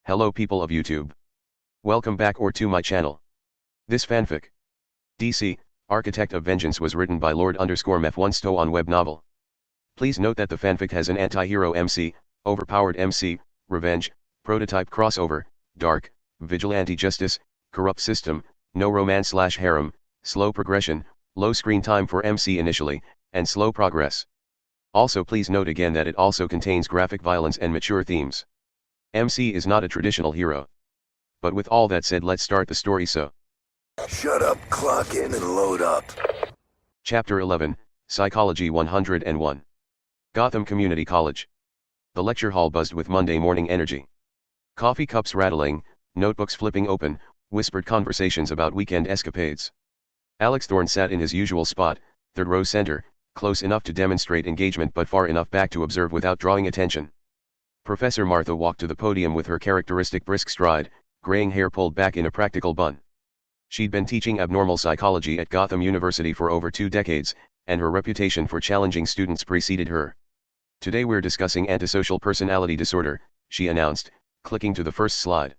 Hello people of YouTube. Welcome back or to my channel. This fanfic. DC, Architect of Vengeance was written by Lord_Mef1 Stowe on web novel. Please note that the fanfic has an anti-hero MC, overpowered MC, revenge, prototype crossover, dark, vigilante justice, corrupt system, no romance/harem, slow progression, low screen time for MC initially, and slow progress. Also please note again that it also contains graphic violence and mature themes. MC is not a traditional hero. But with all that said, let's start the story. So Shut up, clock in and load up. Chapter 11, Psychology 101. Gotham Community College. The lecture hall buzzed with Monday morning energy. Coffee cups rattling, notebooks flipping open, whispered conversations about weekend escapades. Alex Thorne sat in his usual spot, third row center, close enough to demonstrate engagement but far enough back to observe without drawing attention. Professor Martha walked to the podium with her characteristic brisk stride, graying hair pulled back in a practical bun. She'd been teaching abnormal psychology at Gotham University for over 2 decades, and her reputation for challenging students preceded her. Today we're discussing antisocial personality disorder, she announced, clicking to the first slide.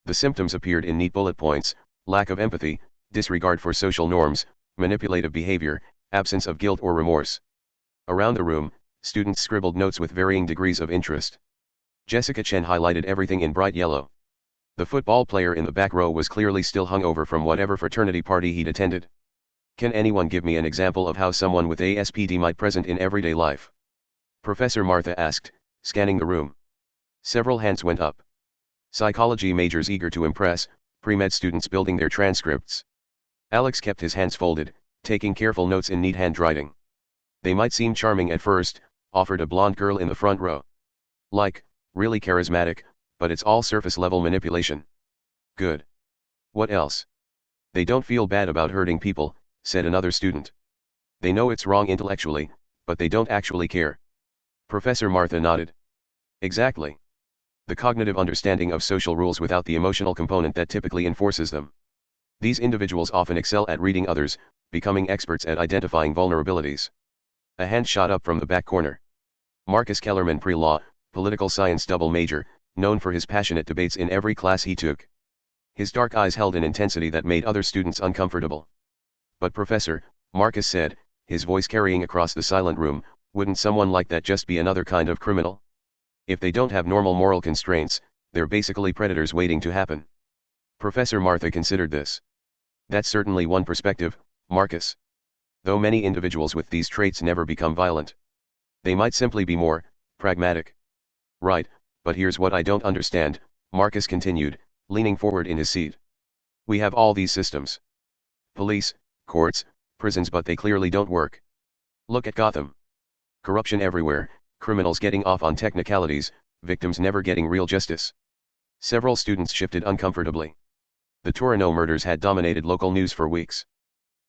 The symptoms appeared in neat bullet points: lack of empathy, disregard for social norms, manipulative behavior, absence of guilt or remorse. Around the room, students scribbled notes with varying degrees of interest. Jessica Chen highlighted everything in bright yellow. The football player in the back row was clearly still hungover from whatever fraternity party he'd attended. Can anyone give me an example of how someone with ASPD might present in everyday life? Professor Martha asked, scanning the room. Several hands went up. Psychology majors eager to impress, pre-med students building their transcripts. Alex kept his hands folded, taking careful notes in neat handwriting. They might seem charming at first, offered a blonde girl in the front row. Like, really charismatic, but it's all surface-level manipulation. Good. What else? They don't feel bad about hurting people, said another student. They know it's wrong intellectually, but they don't actually care. Professor Martha nodded. Exactly. The cognitive understanding of social rules without the emotional component that typically enforces them. These individuals often excel at reading others, becoming experts at identifying vulnerabilities. A hand shot up from the back corner. Marcus Kellerman, pre-law, political science double major, known for his passionate debates in every class he took. His dark eyes held an intensity that made other students uncomfortable. But Professor, Marcus said, his voice carrying across the silent room, wouldn't someone like that just be another kind of criminal? If they don't have normal moral constraints, they're basically predators waiting to happen. Professor Martha considered this. That's certainly one perspective, Marcus. Though many individuals with these traits never become violent. They might simply be more pragmatic. Right, but here's what I don't understand, Marcus continued, leaning forward in his seat. We have all these systems. Police, courts, prisons, but they clearly don't work. Look at Gotham. Corruption everywhere, criminals getting off on technicalities, victims never getting real justice. Several students shifted uncomfortably. The Torino murders had dominated local news for weeks.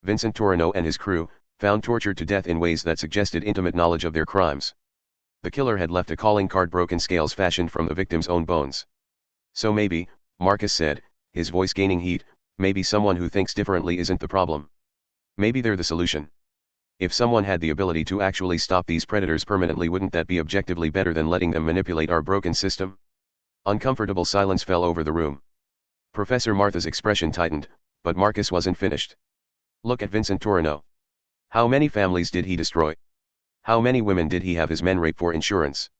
Vincent Torino and his crew, found tortured to death in ways that suggested intimate knowledge of their crimes. The killer had left a calling card, broken scales fashioned from the victim's own bones. So maybe, Marcus said, his voice gaining heat, maybe someone who thinks differently isn't the problem. Maybe they're the solution. If someone had the ability to actually stop these predators permanently, wouldn't that be objectively better than letting them manipulate our broken system? Uncomfortable silence fell over the room. Professor Martha's expression tightened, but Marcus wasn't finished. Look at Vincent Torino. How many families did he destroy? How many women did he have his men rape for insurance?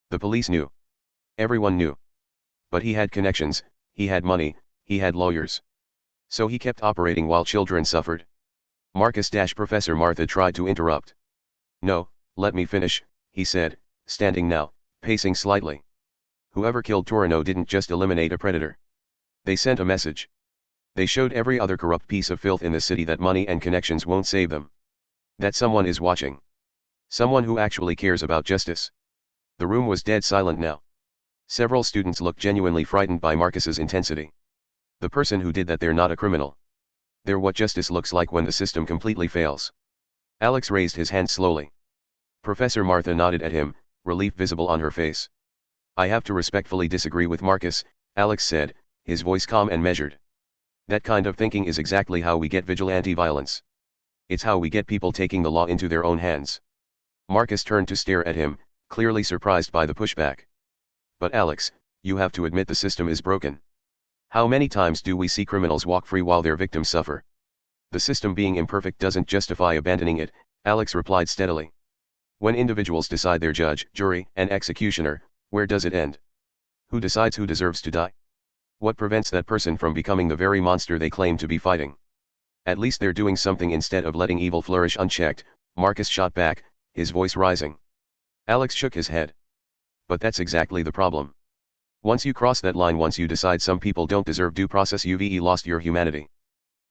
The police knew. Everyone knew. But he had connections, he had money, he had lawyers. So he kept operating while children suffered. Professor Martha tried to interrupt. No, let me finish, he said, standing now, pacing slightly. Whoever killed Torino didn't just eliminate a predator. They sent a message. They showed every other corrupt piece of filth in the city that money and connections won't save them. That someone is watching. Someone who actually cares about justice. The room was dead silent now. Several students looked genuinely frightened by Marcus's intensity. The person who did that, they're not a criminal. They're what justice looks like when the system completely fails. Alex raised his hand slowly. Professor Martha nodded at him, relief visible on her face. I have to respectfully disagree with Marcus, Alex said, his voice calm and measured. That kind of thinking is exactly how we get vigilante violence. It's how we get people taking the law into their own hands. Marcus turned to stare at him, clearly surprised by the pushback. But Alex, You have to admit the system is broken. How many times do we see criminals walk free while their victims suffer? The system being imperfect doesn't justify abandoning it, Alex replied steadily. When individuals decide their judge, jury, and executioner, where does it end? Who decides who deserves to die? What prevents that person from becoming the very monster they claim to be fighting? At least they're doing something instead of letting evil flourish unchecked, Marcus shot back, his voice rising. Alex shook his head. But that's exactly the problem. Once you cross that line, once you decide some people don't deserve due process, you've lost your humanity.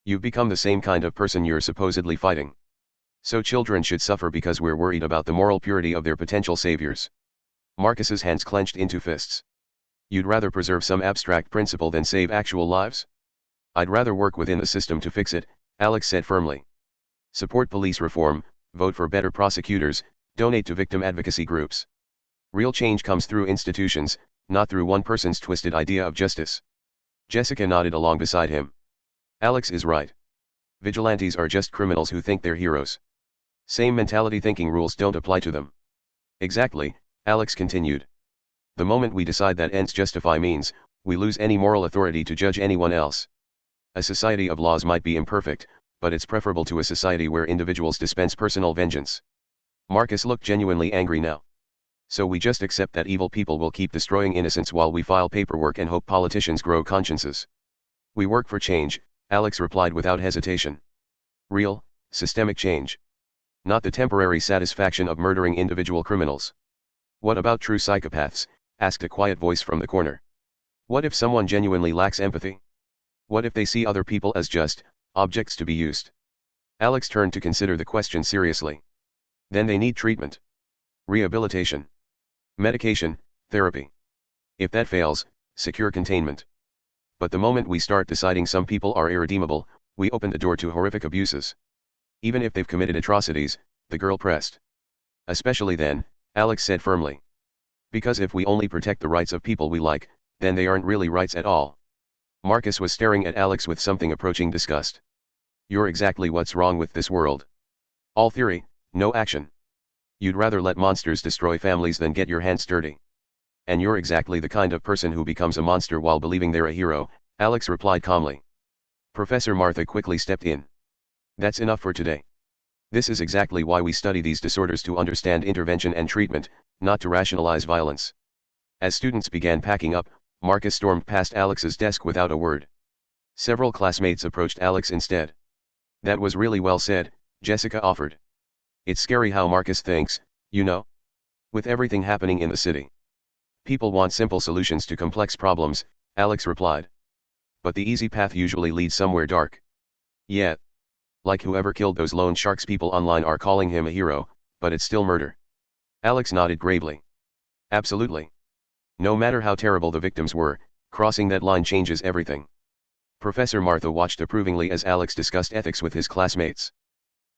You've become the same kind of person you're supposedly fighting. So children should suffer because we're worried about the moral purity of their potential saviors. Marcus's hands clenched into fists. You'd rather preserve some abstract principle than save actual lives? I'd rather work within the system to fix it, Alex said firmly. Support police reform, vote for better prosecutors, donate to victim advocacy groups. Real change comes through institutions, not through one person's twisted idea of justice. Jessica nodded along beside him. Alex is right. Vigilantes are just criminals who think they're heroes. Same mentality, thinking rules don't apply to them. Exactly, Alex continued. The moment we decide that ends justify means, we lose any moral authority to judge anyone else. A society of laws might be imperfect, but it's preferable to a society where individuals dispense personal vengeance. Marcus looked genuinely angry now. So we just accept that evil people will keep destroying innocents while we file paperwork and hope politicians grow consciences? We work for change, Alex replied without hesitation. Real, systemic change. Not the temporary satisfaction of murdering individual criminals. What about true psychopaths? Asked a quiet voice from the corner. What if someone genuinely lacks empathy? What if they see other people as just objects to be used? Alex turned to consider the question seriously. Then they need treatment. Rehabilitation. Medication, therapy. If that fails, secure containment. But the moment we start deciding some people are irredeemable, we open the door to horrific abuses. Even if they've committed atrocities, the girl pressed. Especially then, Alex said firmly. Because if we only protect the rights of people we like, then they aren't really rights at all. Marcus was staring at Alex with something approaching disgust. You're exactly what's wrong with this world. All theory, no action. You'd rather let monsters destroy families than get your hands dirty. And you're exactly the kind of person who becomes a monster while believing they're a hero, Alex replied calmly. Professor Martha quickly stepped in. That's enough for today. This is exactly why we study these disorders, to understand intervention and treatment, not to rationalize violence. As students began packing up, Marcus stormed past Alex's desk without a word. Several classmates approached Alex instead. That was really well said, Jessica offered. It's scary how Marcus thinks, you know? With everything happening in the city. People want simple solutions to complex problems, Alex replied. But the easy path usually leads somewhere dark. Yeah. Like whoever killed those loan sharks, people online are calling him a hero, but it's still murder. Alex nodded gravely. Absolutely. No matter how terrible the victims were, crossing that line changes everything. Professor Martha watched approvingly as Alex discussed ethics with his classmates.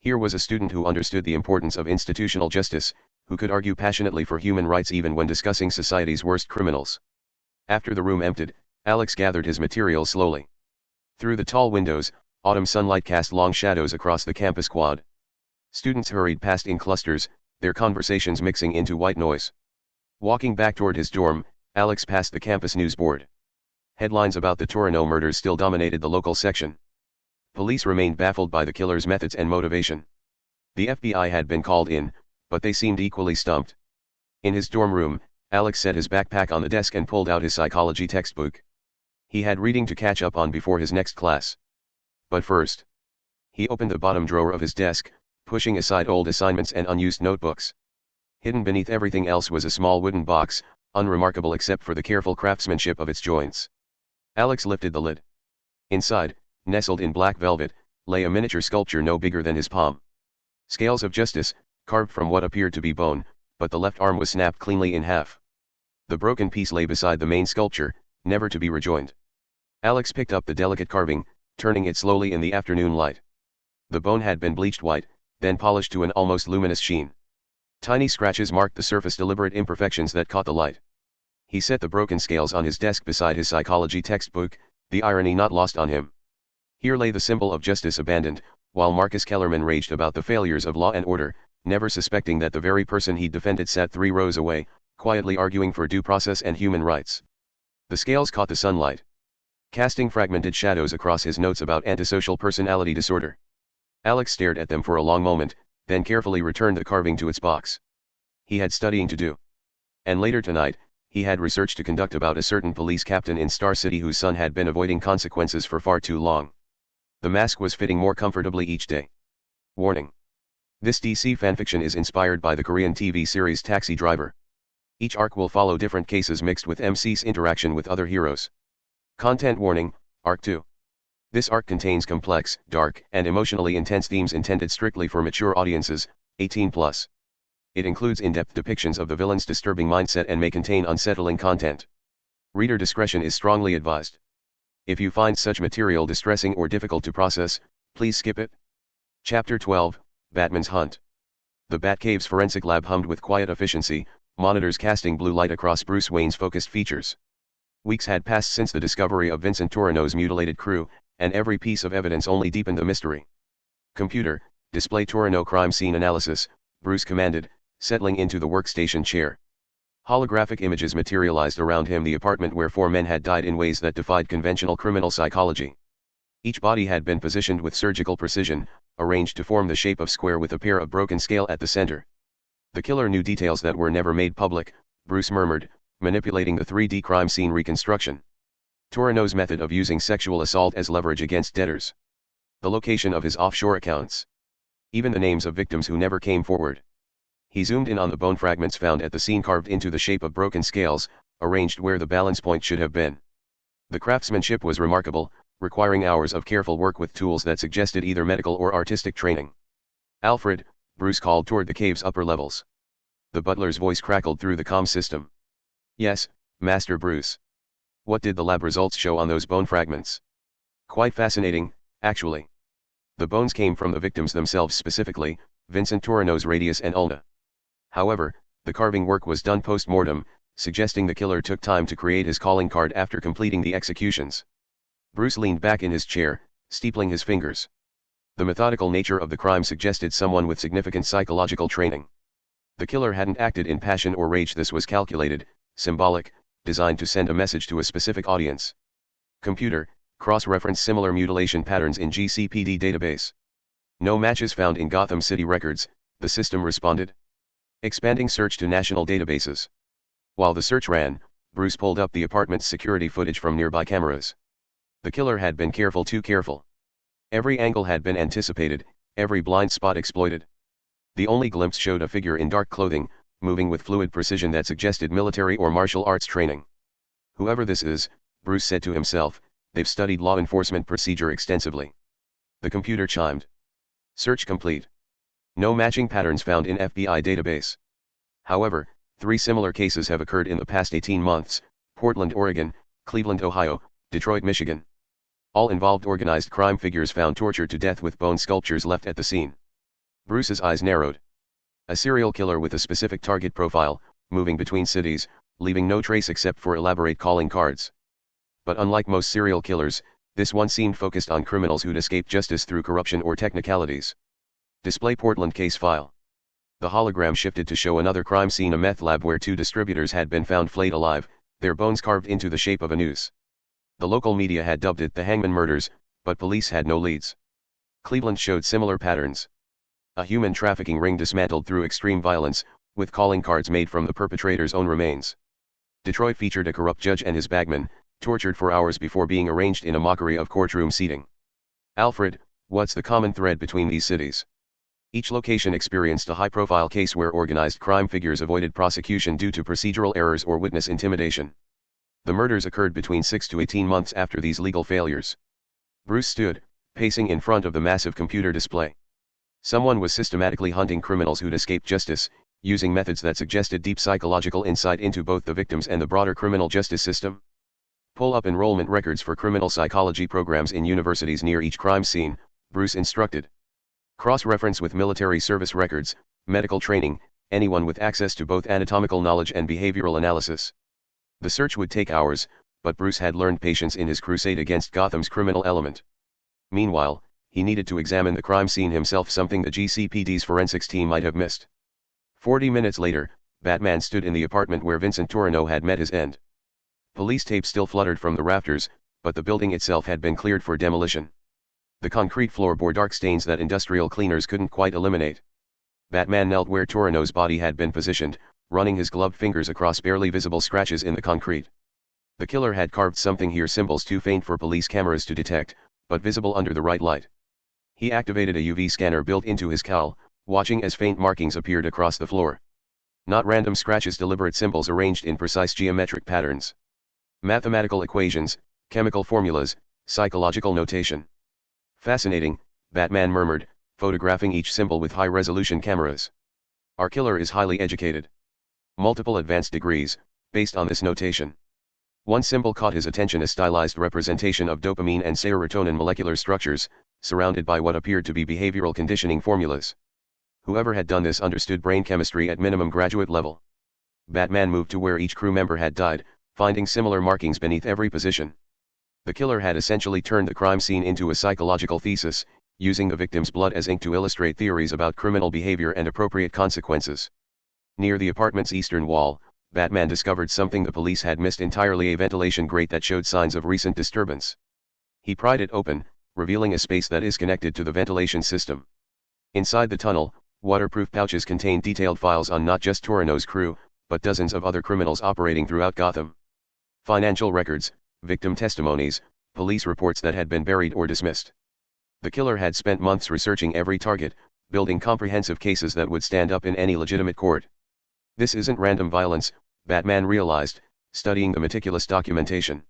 Here was a student who understood the importance of institutional justice, who could argue passionately for human rights even when discussing society's worst criminals. After the room emptied, Alex gathered his materials slowly. Through the tall windows, autumn sunlight cast long shadows across the campus quad. Students hurried past in clusters, their conversations mixing into white noise. Walking back toward his dorm, Alex passed the campus news board. Headlines about the Torino murders still dominated the local section. Police remained baffled by the killer's methods and motivation. The FBI had been called in, but they seemed equally stumped. In his dorm room, Alex set his backpack on the desk and pulled out his psychology textbook. He had reading to catch up on before his next class. But first, he opened the bottom drawer of his desk, pushing aside old assignments and unused notebooks. Hidden beneath everything else was a small wooden box, unremarkable except for the careful craftsmanship of its joints. Alex lifted the lid. Inside, nestled in black velvet, lay a miniature sculpture no bigger than his palm. Scales of justice, carved from what appeared to be bone, but the left arm was snapped cleanly in half. The broken piece lay beside the main sculpture, never to be rejoined. Alex picked up the delicate carving, turning it slowly in the afternoon light. The bone had been bleached white, then polished to an almost luminous sheen. Tiny scratches marked the surface, deliberate imperfections that caught the light. He set the broken scales on his desk beside his psychology textbook, the irony not lost on him. Here lay the symbol of justice abandoned, while Marcus Kellerman raged about the failures of law and order, never suspecting that the very person he defended sat 3 rows away, quietly arguing for due process and human rights. The scales caught the sunlight, casting fragmented shadows across his notes about antisocial personality disorder. Alex stared at them for a long moment, then carefully returned the carving to its box. He had studying to do. And later tonight, he had research to conduct about a certain police captain in Star City whose son had been avoiding consequences for far too long. The mask was fitting more comfortably each day. Warning. This DC fanfiction is inspired by the Korean TV series Taxi Driver. Each arc will follow different cases mixed with MC's interaction with other heroes. Content warning, Arc 2. This arc contains complex, dark, and emotionally intense themes intended strictly for mature audiences, 18+. It includes in-depth depictions of the villain's disturbing mindset and may contain unsettling content. Reader discretion is strongly advised. If you find such material distressing or difficult to process, please skip it. Chapter 12, Batman's Hunt. The Batcave's forensic lab hummed with quiet efficiency, monitors casting blue light across Bruce Wayne's focused features. Weeks had passed since the discovery of Vincent Torino's mutilated crew, and every piece of evidence only deepened the mystery. Computer, display Torino crime scene analysis, Bruce commanded, settling into the workstation chair. Holographic images materialized around him, the apartment where 4 men had died in ways that defied conventional criminal psychology. Each body had been positioned with surgical precision, arranged to form the shape of square with a pair of broken scale at the center. The killer knew details that were never made public, Bruce murmured, manipulating the 3D crime scene reconstruction. Torino's method of using sexual assault as leverage against debtors. The location of his offshore accounts. Even the names of victims who never came forward. He zoomed in on the bone fragments found at the scene carved into the shape of broken scales, arranged where the balance point should have been. The craftsmanship was remarkable, requiring hours of careful work with tools that suggested either medical or artistic training. Alfred, Bruce called toward the cave's upper levels. The butler's voice crackled through the comm system. Yes, Master Bruce. What did the lab results show on those bone fragments? Quite fascinating, actually. The bones came from the victims themselves, specifically, Vincent Torino's radius and ulna. However, the carving work was done post-mortem, suggesting the killer took time to create his calling card after completing the executions. Bruce leaned back in his chair, steepling his fingers. The methodical nature of the crime suggested someone with significant psychological training. The killer hadn't acted in passion or rage. This was calculated, symbolic, designed to send a message to a specific audience. Computer, cross-reference similar mutilation patterns in GCPD database. No matches found in Gotham City records, the system responded. Expanding search to national databases. While the search ran, Bruce pulled up the apartment's security footage from nearby cameras. The killer had been careful, too careful. Every angle had been anticipated, every blind spot exploited. The only glimpse showed a figure in dark clothing, moving with fluid precision that suggested military or martial arts training. Whoever this is, Bruce said to himself, they've studied law enforcement procedure extensively. The computer chimed. Search complete. No matching patterns found in FBI database. However, 3 similar cases have occurred in the past 18 months, Portland, Oregon, Cleveland, Ohio, Detroit, Michigan. All involved organized crime figures found tortured to death with bone sculptures left at the scene. Bruce's eyes narrowed. A serial killer with a specific target profile, moving between cities, leaving no trace except for elaborate calling cards. But unlike most serial killers, this one seemed focused on criminals who'd escaped justice through corruption or technicalities. Display Portland case file. The hologram shifted to show another crime scene, a meth lab where 2 distributors had been found flayed alive, their bones carved into the shape of a noose. The local media had dubbed it the Hangman murders, but police had no leads. Cleveland showed similar patterns. A human trafficking ring dismantled through extreme violence, with calling cards made from the perpetrator's own remains. Detroit featured a corrupt judge and his bagman, tortured for hours before being arranged in a mockery of courtroom seating. Alfred, what's the common thread between these cities? Each location experienced a high-profile case where organized crime figures avoided prosecution due to procedural errors or witness intimidation. The murders occurred between 6 to 18 months after these legal failures. Bruce stood, pacing in front of the massive computer display. Someone was systematically hunting criminals who'd escaped justice, using methods that suggested deep psychological insight into both the victims and the broader criminal justice system. Pull up enrollment records for criminal psychology programs in universities near each crime scene, Bruce instructed. Cross-reference with military service records, medical training, anyone with access to both anatomical knowledge and behavioral analysis. The search would take hours, but Bruce had learned patience in his crusade against Gotham's criminal element. Meanwhile, he needed to examine the crime scene himself, something the GCPD's forensics team might have missed. 40 minutes later, Batman stood in the apartment where Vincent Torino had met his end. Police tape still fluttered from the rafters, but the building itself had been cleared for demolition. The concrete floor bore dark stains that industrial cleaners couldn't quite eliminate. Batman knelt where Torino's body had been positioned, running his gloved fingers across barely visible scratches in the concrete. The killer had carved something here, symbols too faint for police cameras to detect, but visible under the right light. He activated a UV scanner built into his cowl, watching as faint markings appeared across the floor. Not random scratches, deliberate symbols arranged in precise geometric patterns. Mathematical equations, chemical formulas, psychological notation. Fascinating, Batman murmured, photographing each symbol with high-resolution cameras. Our killer is highly educated. Multiple advanced degrees, based on this notation. One symbol caught his attention, a stylized representation of dopamine and serotonin molecular structures, surrounded by what appeared to be behavioral conditioning formulas. Whoever had done this understood brain chemistry at minimum graduate level. Batman moved to where each crew member had died, finding similar markings beneath every position. The killer had essentially turned the crime scene into a psychological thesis, using the victim's blood as ink to illustrate theories about criminal behavior and appropriate consequences. Near the apartment's eastern wall, Batman discovered something the police had missed entirely: a ventilation grate that showed signs of recent disturbance. He pried it open, revealing a space that is connected to the ventilation system. Inside the tunnel, waterproof pouches contained detailed files on not just Torino's crew, but dozens of other criminals operating throughout Gotham. Financial records, victim testimonies, police reports that had been buried or dismissed. The killer had spent months researching every target, building comprehensive cases that would stand up in any legitimate court. This isn't random violence, Batman realized, studying the meticulous documentation.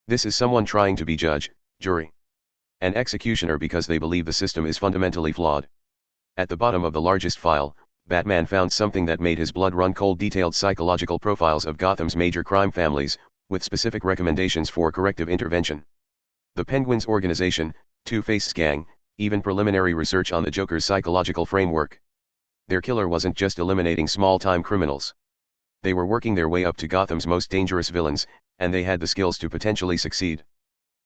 This is someone trying to be judge, jury, and executioner because they believe the system is fundamentally flawed. At the bottom of the largest file, Batman found something that made his blood run cold: detailed psychological profiles of Gotham's major crime families, with specific recommendations for corrective intervention. The Penguin's organization, Two-Face's gang, even preliminary research on the Joker's psychological framework. Their killer wasn't just eliminating small-time criminals. They were working their way up to Gotham's most dangerous villains, and they had the skills to potentially succeed.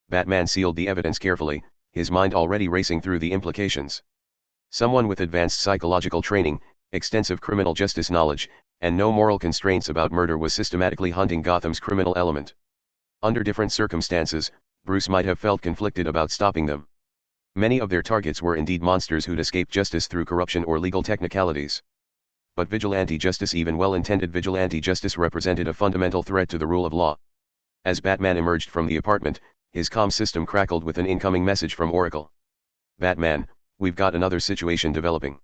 Batman sealed the evidence carefully, his mind already racing through the implications. Someone with advanced psychological training, extensive criminal justice knowledge, and no moral constraints about murder was systematically hunting Gotham's criminal element. Under different circumstances, Bruce might have felt conflicted about stopping them. Many of their targets were indeed monsters who'd escaped justice through corruption or legal technicalities. But vigilante justice, even well-intended vigilante justice, represented a fundamental threat to the rule of law. As Batman emerged from the apartment, his comm system crackled with an incoming message from Oracle. Batman, we've got another situation developing.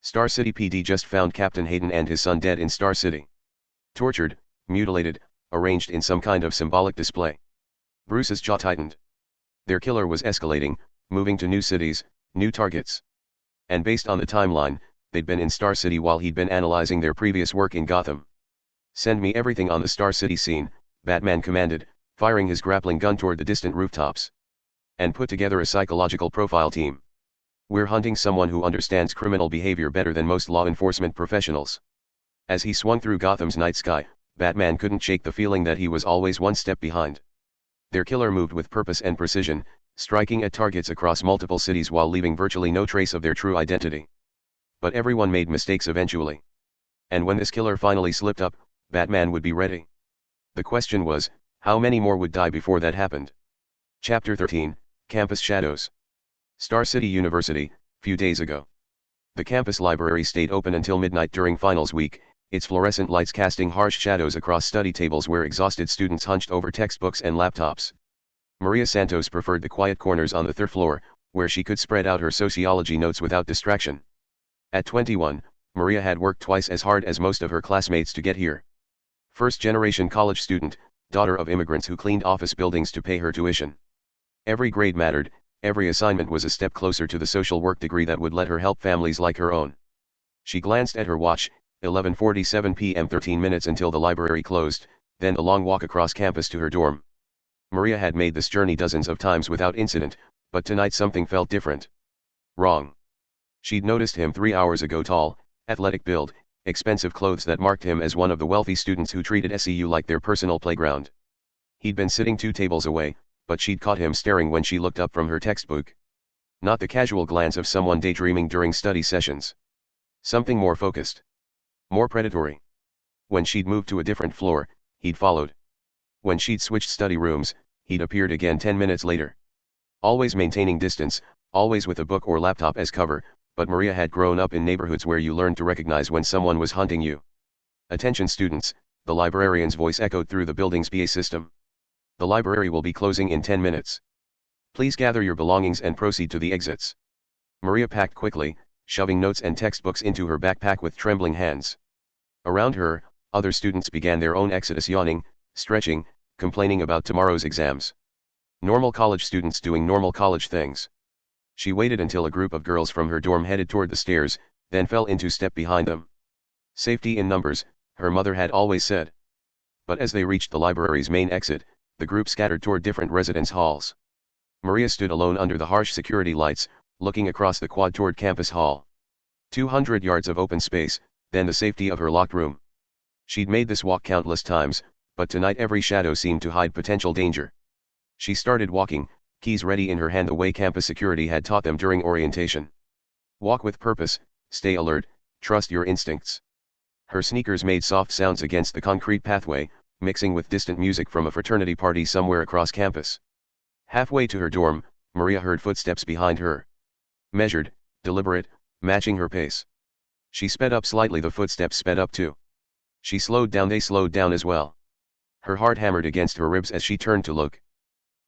Star City PD just found Captain Hayden and his son dead in Star City. Tortured, mutilated, arranged in some kind of symbolic display. Bruce's jaw tightened. Their killer was escalating, moving to new cities, new targets. And based on the timeline, they'd been in Star City while he'd been analyzing their previous work in Gotham. Send me everything on the Star City scene, Batman commanded, firing his grappling gun toward the distant rooftops. And put together a psychological profile team. We're hunting someone who understands criminal behavior better than most law enforcement professionals. As he swung through Gotham's night sky, Batman couldn't shake the feeling that he was always one step behind. Their killer moved with purpose and precision, striking at targets across multiple cities while leaving virtually no trace of their true identity. But everyone made mistakes eventually. And when this killer finally slipped up, Batman would be ready. The question was, how many more would die before that happened? Chapter 13, Campus Shadows. Star City University, few days ago. The campus library stayed open until midnight during finals week, its fluorescent lights casting harsh shadows across study tables where exhausted students hunched over textbooks and laptops. Maria Santos preferred the quiet corners on the third floor, where she could spread out her sociology notes without distraction. At 21, Maria had worked twice as hard as most of her classmates to get here. First-generation college student, daughter of immigrants who cleaned office buildings to pay her tuition. Every grade mattered, every assignment was a step closer to the social work degree that would let her help families like her own. She glanced at her watch, 11:47 p.m. 13 minutes until the library closed, then the long walk across campus to her dorm. Maria had made this journey dozens of times without incident, but tonight something felt different. Wrong. She'd noticed him 3 hours ago: tall, athletic build, expensive clothes that marked him as one of the wealthy students who treated SEU like their personal playground. He'd been sitting 2 tables away, but she'd caught him staring when she looked up from her textbook. Not the casual glance of someone daydreaming during study sessions. Something more focused. More predatory. When she'd moved to a different floor, he'd followed. When she'd switched study rooms, he'd appeared again 10 minutes later. Always maintaining distance, always with a book or laptop as cover, but Maria had grown up in neighborhoods where you learned to recognize when someone was hunting you. Attention students, the librarian's voice echoed through the building's PA system. The library will be closing in 10 minutes. Please gather your belongings and proceed to the exits. Maria packed quickly, shoving notes and textbooks into her backpack with trembling hands. Around her, other students began their own exodus, yawning, stretching, complaining about tomorrow's exams. Normal college students doing normal college things. She waited until a group of girls from her dorm headed toward the stairs, then fell into step behind them. Safety in numbers, her mother had always said. But as they reached the library's main exit, the group scattered toward different residence halls. Maria stood alone under the harsh security lights, looking across the quad toward Campus Hall. 200 yards of open space, then the safety of her locked room. She'd made this walk countless times, but tonight every shadow seemed to hide potential danger. She started walking, keys ready in her hand the way campus security had taught them during orientation. Walk with purpose, stay alert, trust your instincts. Her sneakers made soft sounds against the concrete pathway, mixing with distant music from a fraternity party somewhere across campus. Halfway to her dorm, Maria heard footsteps behind her. Measured, deliberate, matching her pace. She sped up slightly, the footsteps sped up too. She slowed down, they slowed down as well. Her heart hammered against her ribs as she turned to look.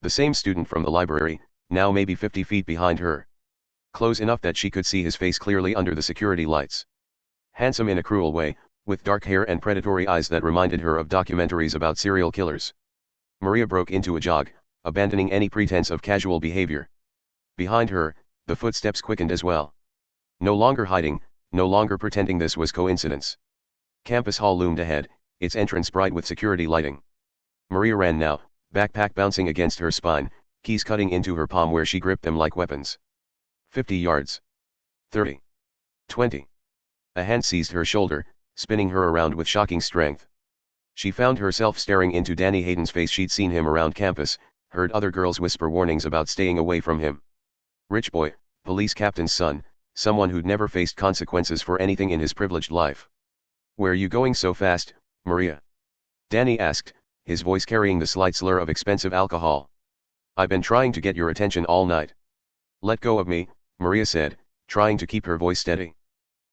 The same student from the library, now maybe 50 feet behind her. Close enough that she could see his face clearly under the security lights. Handsome in a cruel way, with dark hair and predatory eyes that reminded her of documentaries about serial killers. Maria broke into a jog, abandoning any pretense of casual behavior. Behind her, the footsteps quickened as well. No longer hiding, no longer pretending this was coincidence. Campus Hall loomed ahead, its entrance bright with security lighting. Maria ran now, backpack bouncing against her spine, keys cutting into her palm where she gripped them like weapons. 50 yards. 30. 20. A hand seized her shoulder, spinning her around with shocking strength. She found herself staring into Danny Hayden's face. She'd seen him around campus, heard other girls whisper warnings about staying away from him. Rich boy, police captain's son, someone who'd never faced consequences for anything in his privileged life. Where you going so fast, Maria? Danny asked, his voice carrying the slight slur of expensive alcohol. I've been trying to get your attention all night. Let go of me, Maria said, trying to keep her voice steady.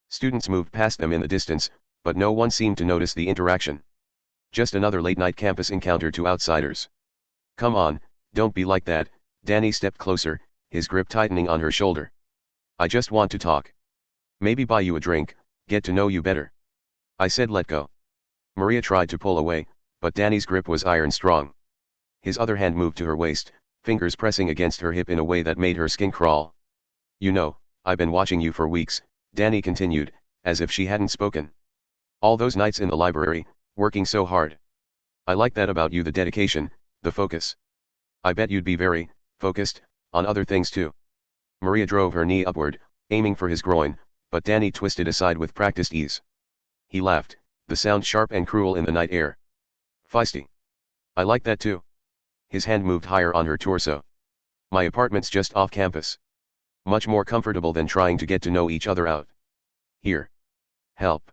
Students moved past them in the distance, but no one seemed to notice the interaction. Just another late-night campus encounter to outsiders. Come on, don't be like that. Danny stepped closer, his grip tightening on her shoulder. I just want to talk. Maybe buy you a drink, get to know you better. I said let go. Maria tried to pull away, but Danny's grip was iron strong. His other hand moved to her waist, fingers pressing against her hip in a way that made her skin crawl. You know, I've been watching you for weeks, Danny continued, as if she hadn't spoken. All those nights in the library, working so hard. I like that about you, the dedication, the focus. I bet you'd be very focused on other things too. Maria drove her knee upward, aiming for his groin, but Danny twisted aside with practiced ease. He laughed, the sound sharp and cruel in the night air. Feisty. I like that too. His hand moved higher on her torso. My apartment's just off campus. Much more comfortable than trying to get to know each other out here. Help.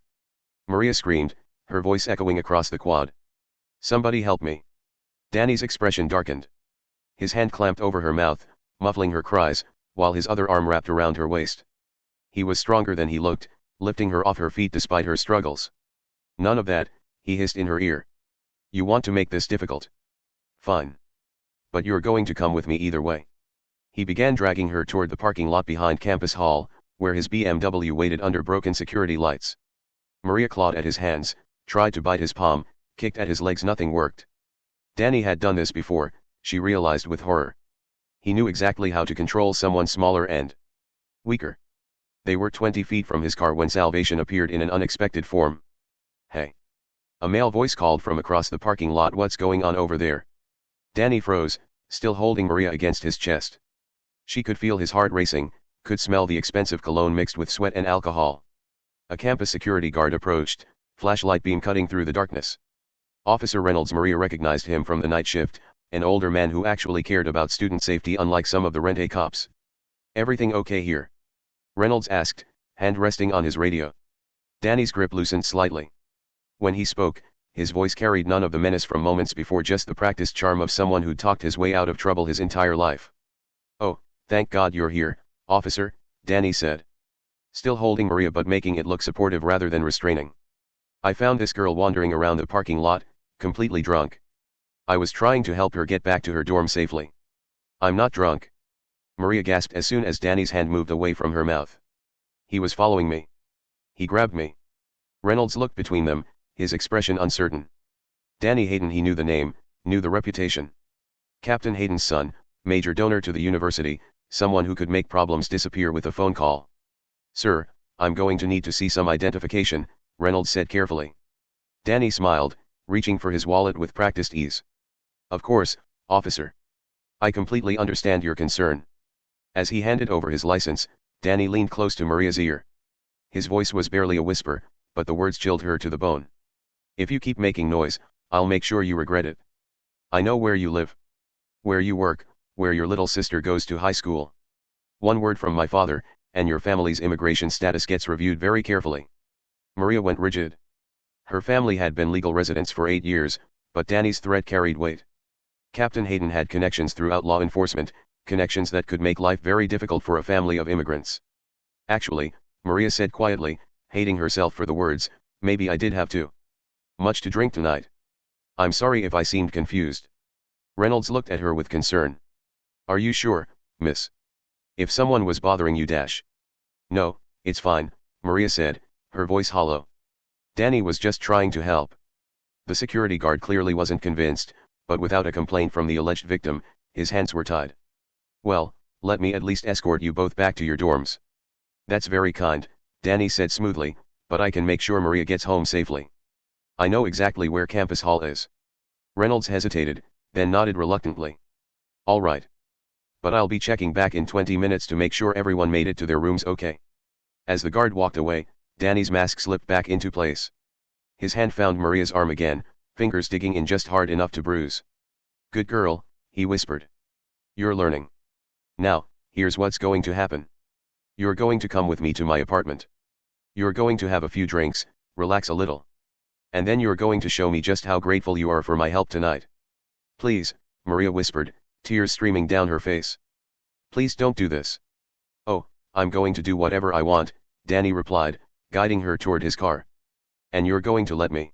Maria screamed, her voice echoing across the quad. Somebody help me. Danny's expression darkened. His hand clamped over her mouth, muffling her cries, while his other arm wrapped around her waist. He was stronger than he looked, lifting her off her feet despite her struggles. None of that, he hissed in her ear. You want to make this difficult? Fine. But you're going to come with me either way. He began dragging her toward the parking lot behind Campus Hall, where his BMW waited under broken security lights. Maria clawed at his hands, tried to bite his palm, kicked at his legs. Nothing worked. Danny had done this before, she realized with horror. He knew exactly how to control someone smaller and weaker. They were 20 feet from his car when salvation appeared in an unexpected form. Hey. A male voice called from across the parking lot. What's going on over there? Danny froze, still holding Maria against his chest. She could feel his heart racing, could smell the expensive cologne mixed with sweat and alcohol. A campus security guard approached, flashlight beam cutting through the darkness. Officer Reynolds. Maria recognized him from the night shift, an older man who actually cared about student safety unlike some of the rent-a cops. Everything okay here? Reynolds asked, hand resting on his radio. Danny's grip loosened slightly. When he spoke, his voice carried none of the menace from moments before, just the practiced charm of someone who'd talked his way out of trouble his entire life. "Oh, thank God you're here, officer," Danny said. Still holding Maria but making it look supportive rather than restraining. "I found this girl wandering around the parking lot, completely drunk. I was trying to help her get back to her dorm safely." "I'm not drunk," Maria gasped as soon as Danny's hand moved away from her mouth. "He was following me. He grabbed me." Reynolds looked between them, his expression uncertain. Danny Hayden, he knew the name, knew the reputation. Captain Hayden's son, major donor to the university, someone who could make problems disappear with a phone call. "Sir, I'm going to need to see some identification," Reynolds said carefully. Danny smiled, reaching for his wallet with practiced ease. "Of course, officer. I completely understand your concern." As he handed over his license, Danny leaned close to Maria's ear. His voice was barely a whisper, but the words chilled her to the bone. "If you keep making noise, I'll make sure you regret it. I know where you live, where you work, where your little sister goes to high school. One word from my father, and your family's immigration status gets reviewed very carefully." Maria went rigid. Her family had been legal residents for 8 years, but Danny's threat carried weight. Captain Hayden had connections throughout law enforcement, connections that could make life very difficult for a family of immigrants. "Actually," Maria said quietly, hating herself for the words, "maybe I did have too much to drink tonight. I'm sorry if I seemed confused." Reynolds looked at her with concern. "Are you sure, miss? If someone was bothering you dash." "No, it's fine," Maria said, her voice hollow. Danny was just trying to help. The security guard clearly wasn't convinced, but without a complaint from the alleged victim, his hands were tied. "Well, let me at least escort you both back to your dorms." "That's very kind," Danny said smoothly, "but I can make sure Maria gets home safely. I know exactly where Campus Hall is." Reynolds hesitated, then nodded reluctantly. "All right. But I'll be checking back in 20 minutes to make sure everyone made it to their rooms okay." As the guard walked away, Danny's mask slipped back into place. His hand found Maria's arm again, fingers digging in just hard enough to bruise. "Good girl," he whispered. "You're learning. Now, here's what's going to happen. You're going to come with me to my apartment. You're going to have a few drinks, relax a little. And then you're going to show me just how grateful you are for my help tonight." "Please," Maria whispered, tears streaming down her face. "Please don't do this." "Oh, I'm going to do whatever I want," Danny replied, guiding her toward his car. "And you're going to let me?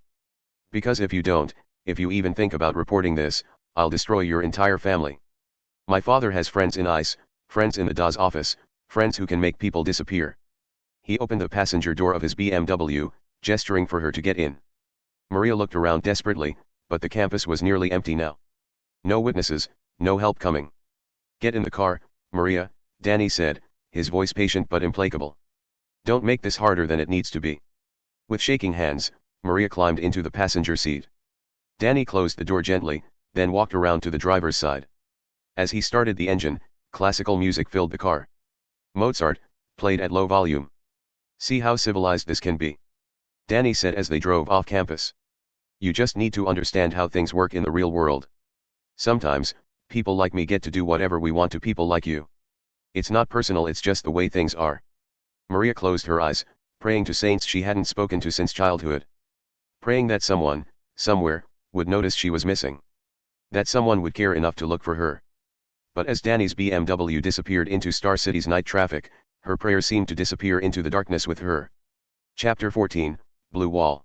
Because if you don't, if you even think about reporting this, I'll destroy your entire family. My father has friends in ICE, friends in the DA's office, friends who can make people disappear." He opened the passenger door of his BMW, gesturing for her to get in. Maria looked around desperately, but the campus was nearly empty now. No witnesses, no help coming. "Get in the car, Maria," Danny said, his voice patient but implacable. "Don't make this harder than it needs to be." With shaking hands, Maria climbed into the passenger seat. Danny closed the door gently, then walked around to the driver's side. As he started the engine, classical music filled the car. Mozart, played at low volume. "See how civilized this can be," Danny said as they drove off campus. "You just need to understand how things work in the real world. Sometimes, people like me get to do whatever we want to people like you. It's not personal, it's just the way things are." Maria closed her eyes, praying to saints she hadn't spoken to since childhood. Praying that someone, somewhere, would notice she was missing. That someone would care enough to look for her. But as Danny's BMW disappeared into Star City's night traffic, her prayers seemed to disappear into the darkness with her. Chapter 14, Blue Wall.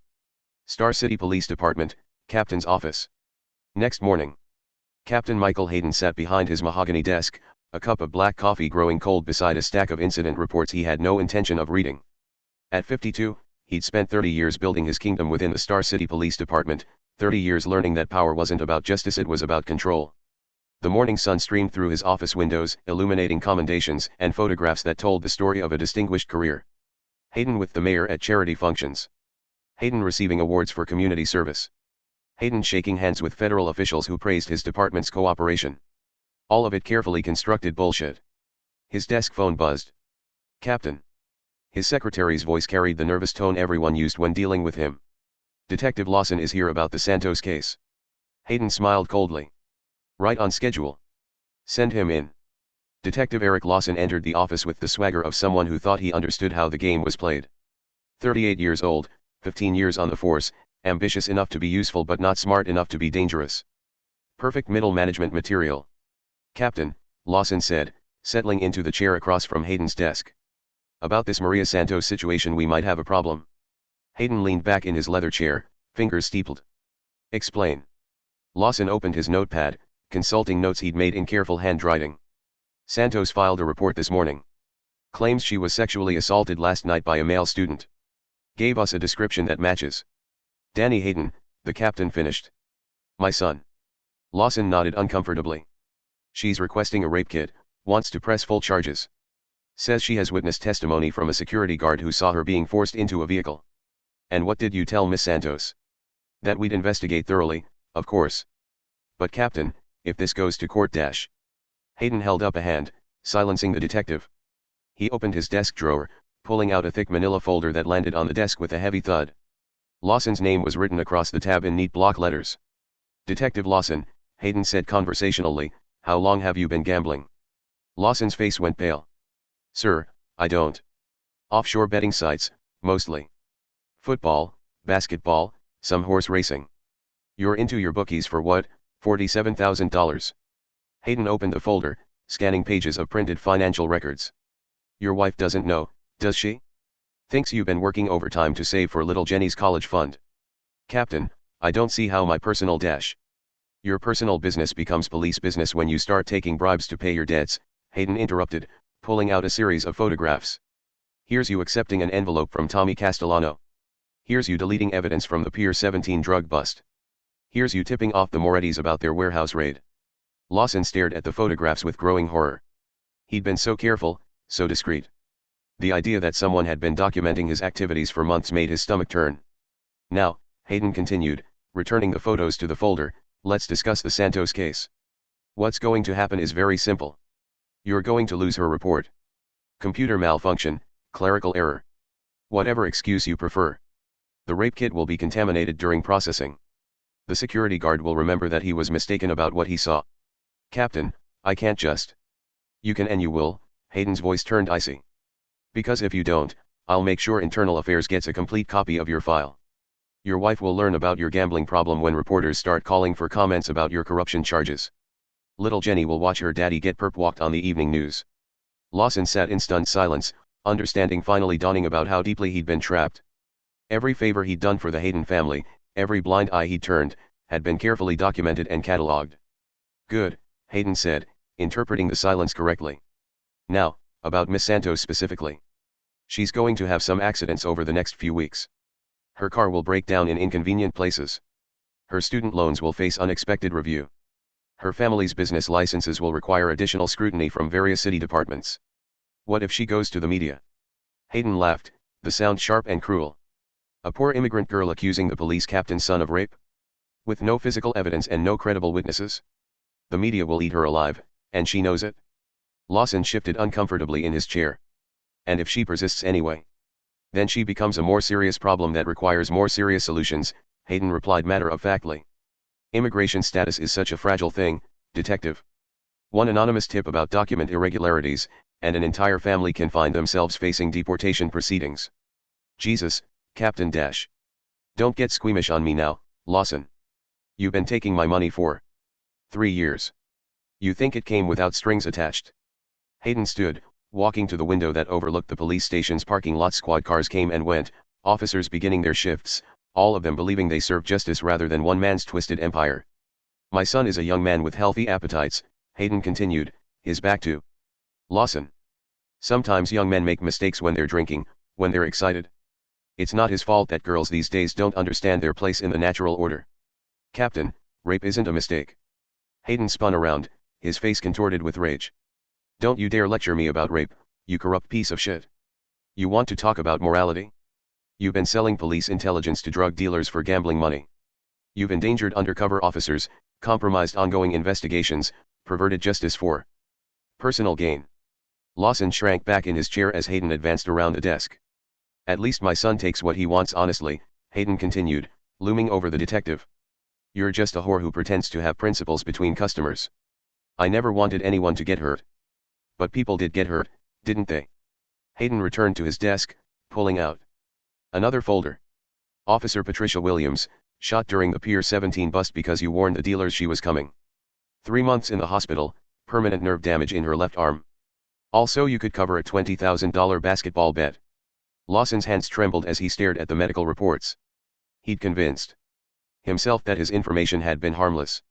Star City Police Department, Captain's Office. Next morning. Captain Michael Hayden sat behind his mahogany desk, a cup of black coffee growing cold beside a stack of incident reports he had no intention of reading. At 52, he'd spent 30 years building his kingdom within the Star City Police Department, 30 years learning that power wasn't about justice, it was about control. The morning sun streamed through his office windows, illuminating commendations and photographs that told the story of a distinguished career. Hayden with the mayor at charity functions. Hayden receiving awards for community service. Hayden shaking hands with federal officials who praised his department's cooperation. All of it carefully constructed bullshit. His desk phone buzzed. "Captain." His secretary's voice carried the nervous tone everyone used when dealing with him. "Detective Lawson is here about the Santos case." Hayden smiled coldly. "Right on schedule. Send him in." Detective Eric Lawson entered the office with the swagger of someone who thought he understood how the game was played. 38 years old, 15 years on the force, Ambitious enough to be useful but not smart enough to be dangerous. Perfect middle management material. Captain, Lawson said, settling into the chair across from Hayden's desk. About this Maria Santos situation we might have a problem. Hayden leaned back in his leather chair, fingers steepled. Explain. Lawson opened his notepad, consulting notes he'd made in careful handwriting. Santos filed a report this morning. Claims she was sexually assaulted last night by a male student. Gave us a description that matches. Danny Hayden, the captain finished. My son. Lawson nodded uncomfortably. She's requesting a rape kit, wants to press full charges. Says she has witnessed testimony from a security guard who saw her being forced into a vehicle. And what did you tell Miss Santos? That we'd investigate thoroughly, of course. But Captain, if this goes to court dash. Hayden held up a hand, silencing the detective. He opened his desk drawer, pulling out a thick manila folder that landed on the desk with a heavy thud. Lawson's name was written across the tab in neat block letters. Detective Lawson, Hayden said conversationally, how long have you been gambling? Lawson's face went pale. Sir, I don't. Offshore betting sites, mostly. Football, basketball, some horse racing. You're into your bookies for what, $47,000? Hayden opened the folder, scanning pages of printed financial records. Your wife doesn't know, does she? Thinks you've been working overtime to save for little Jenny's college fund. Captain, I don't see how my personal dash. Your personal business becomes police business when you start taking bribes to pay your debts, Hayden interrupted, pulling out a series of photographs. Here's you accepting an envelope from Tommy Castellano. Here's you deleting evidence from the Pier 17 drug bust. Here's you tipping off the Morettis about their warehouse raid. Lawson stared at the photographs with growing horror. He'd been so careful, so discreet. The idea that someone had been documenting his activities for months made his stomach turn. Now, Hayden continued, returning the photos to the folder, let's discuss the Santos case. What's going to happen is very simple. You're going to lose her report. Computer malfunction, clerical error. Whatever excuse you prefer. The rape kit will be contaminated during processing. The security guard will remember that he was mistaken about what he saw. Captain, I can't just. You can and you will, Hayden's voice turned icy. Because if you don't, I'll make sure Internal Affairs gets a complete copy of your file. Your wife will learn about your gambling problem when reporters start calling for comments about your corruption charges. Little Jenny will watch her daddy get perp-walked on the evening news. Lawson sat in stunned silence, understanding finally dawning about how deeply he'd been trapped. Every favor he'd done for the Hayden family, every blind eye he'd turned, had been carefully documented and catalogued. Good, Hayden said, interpreting the silence correctly. Now, about Miss Santos specifically. She's going to have some accidents over the next few weeks. Her car will break down in inconvenient places. Her student loans will face unexpected review. Her family's business licenses will require additional scrutiny from various city departments. What if she goes to the media? Hayden laughed, the sound sharp and cruel. A poor immigrant girl accusing the police captain's son of rape? With no physical evidence and no credible witnesses? The media will eat her alive, and she knows it. Lawson shifted uncomfortably in his chair. And if she persists anyway? Then she becomes a more serious problem that requires more serious solutions, Hayden replied matter-of-factly. Immigration status is such a fragile thing, detective. One anonymous tip about document irregularities, and an entire family can find themselves facing deportation proceedings. Jesus, Captain Dash. Don't get squeamish on me now, Lawson. You've been taking my money for 3 years. You think it came without strings attached? Hayden stood, walking to the window that overlooked the police station's parking lot. Squad cars came and went, officers beginning their shifts, all of them believing they serve justice rather than one man's twisted empire. My son is a young man with healthy appetites, Hayden continued, his back to Lawson. Sometimes young men make mistakes when they're drinking, when they're excited. It's not his fault that girls these days don't understand their place in the natural order. Captain, rape isn't a mistake. Hayden spun around, his face contorted with rage. Don't you dare lecture me about rape, you corrupt piece of shit. You want to talk about morality? You've been selling police intelligence to drug dealers for gambling money. You've endangered undercover officers, compromised ongoing investigations, perverted justice for personal gain. Lawson shrank back in his chair as Hayden advanced around the desk. At least my son takes what he wants honestly, Hayden continued, looming over the detective. You're just a whore who pretends to have principles between customers. I never wanted anyone to get hurt. But people did get hurt, didn't they? Hayden returned to his desk, pulling out another folder. Officer Patricia Williams, shot during the Pier 17 bust because you warned the dealers she was coming. 3 months in the hospital, permanent nerve damage in her left arm. Also you could cover a $20,000 basketball bet. Lawson's hands trembled as he stared at the medical reports. He'd convinced himself that his information had been harmless.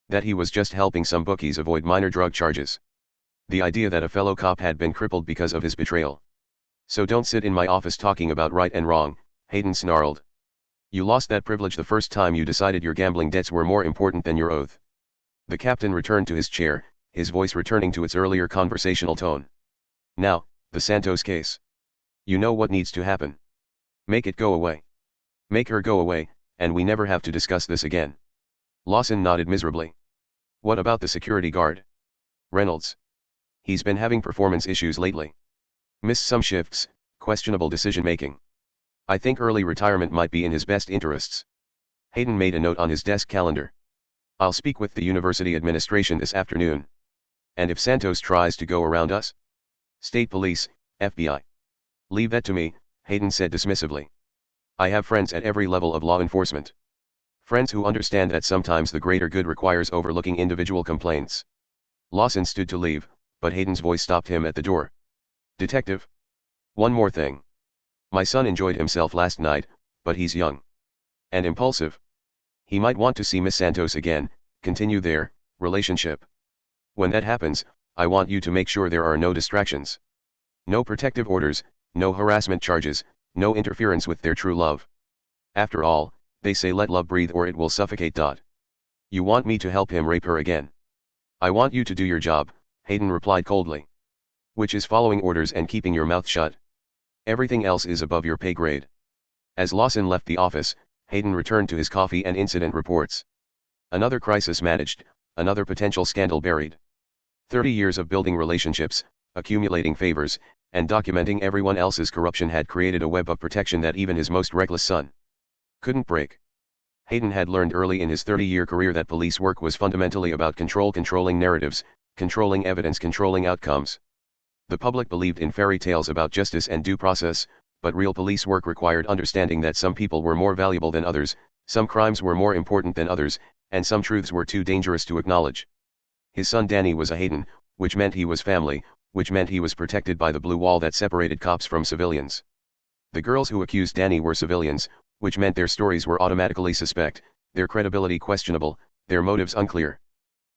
That he was just helping some bookies avoid minor drug charges. The idea that a fellow cop had been crippled because of his betrayal. So don't sit in my office talking about right and wrong, Hayden snarled. You lost that privilege the first time you decided your gambling debts were more important than your oath. The captain returned to his chair, his voice returning to its earlier conversational tone. Now, the Santos case. You know what needs to happen. Make it go away. Make her go away, and we never have to discuss this again. Lawson nodded miserably. What about the security guard? Reynolds. He's been having performance issues lately. Missed some shifts, questionable decision-making. I think early retirement might be in his best interests. Hayden made a note on his desk calendar. I'll speak with the university administration this afternoon. And if Santos tries to go around us? State Police, FBI. Leave that to me, Hayden said dismissively. I have friends at every level of law enforcement. Friends who understand that sometimes the greater good requires overlooking individual complaints. Lawson stood to leave, but Hayden's voice stopped him at the door. Detective? One more thing. My son enjoyed himself last night, but he's young. And impulsive. He might want to see Miss Santos again, continue their relationship. When that happens, I want you to make sure there are no distractions. No protective orders, no harassment charges, no interference with their true love. After all, they say let love breathe or it will suffocate. You want me to help him rape her again? I want you to do your job, Hayden replied coldly. Which is following orders and keeping your mouth shut. Everything else is above your pay grade. As Lawson left the office, Hayden returned to his coffee and incident reports. Another crisis managed, another potential scandal buried. 30 years of building relationships, accumulating favors, and documenting everyone else's corruption had created a web of protection that even his most reckless son couldn't break. Hayden had learned early in his 30-year career that police work was fundamentally about controlling narratives, controlling evidence, controlling outcomes. The public believed in fairy tales about justice and due process, but real police work required understanding that some people were more valuable than others, some crimes were more important than others, and some truths were too dangerous to acknowledge. His son Danny was a Hayden, which meant he was family, which meant he was protected by the blue wall that separated cops from civilians. The girls who accused Danny were civilians, which meant their stories were automatically suspect, their credibility questionable, their motives unclear.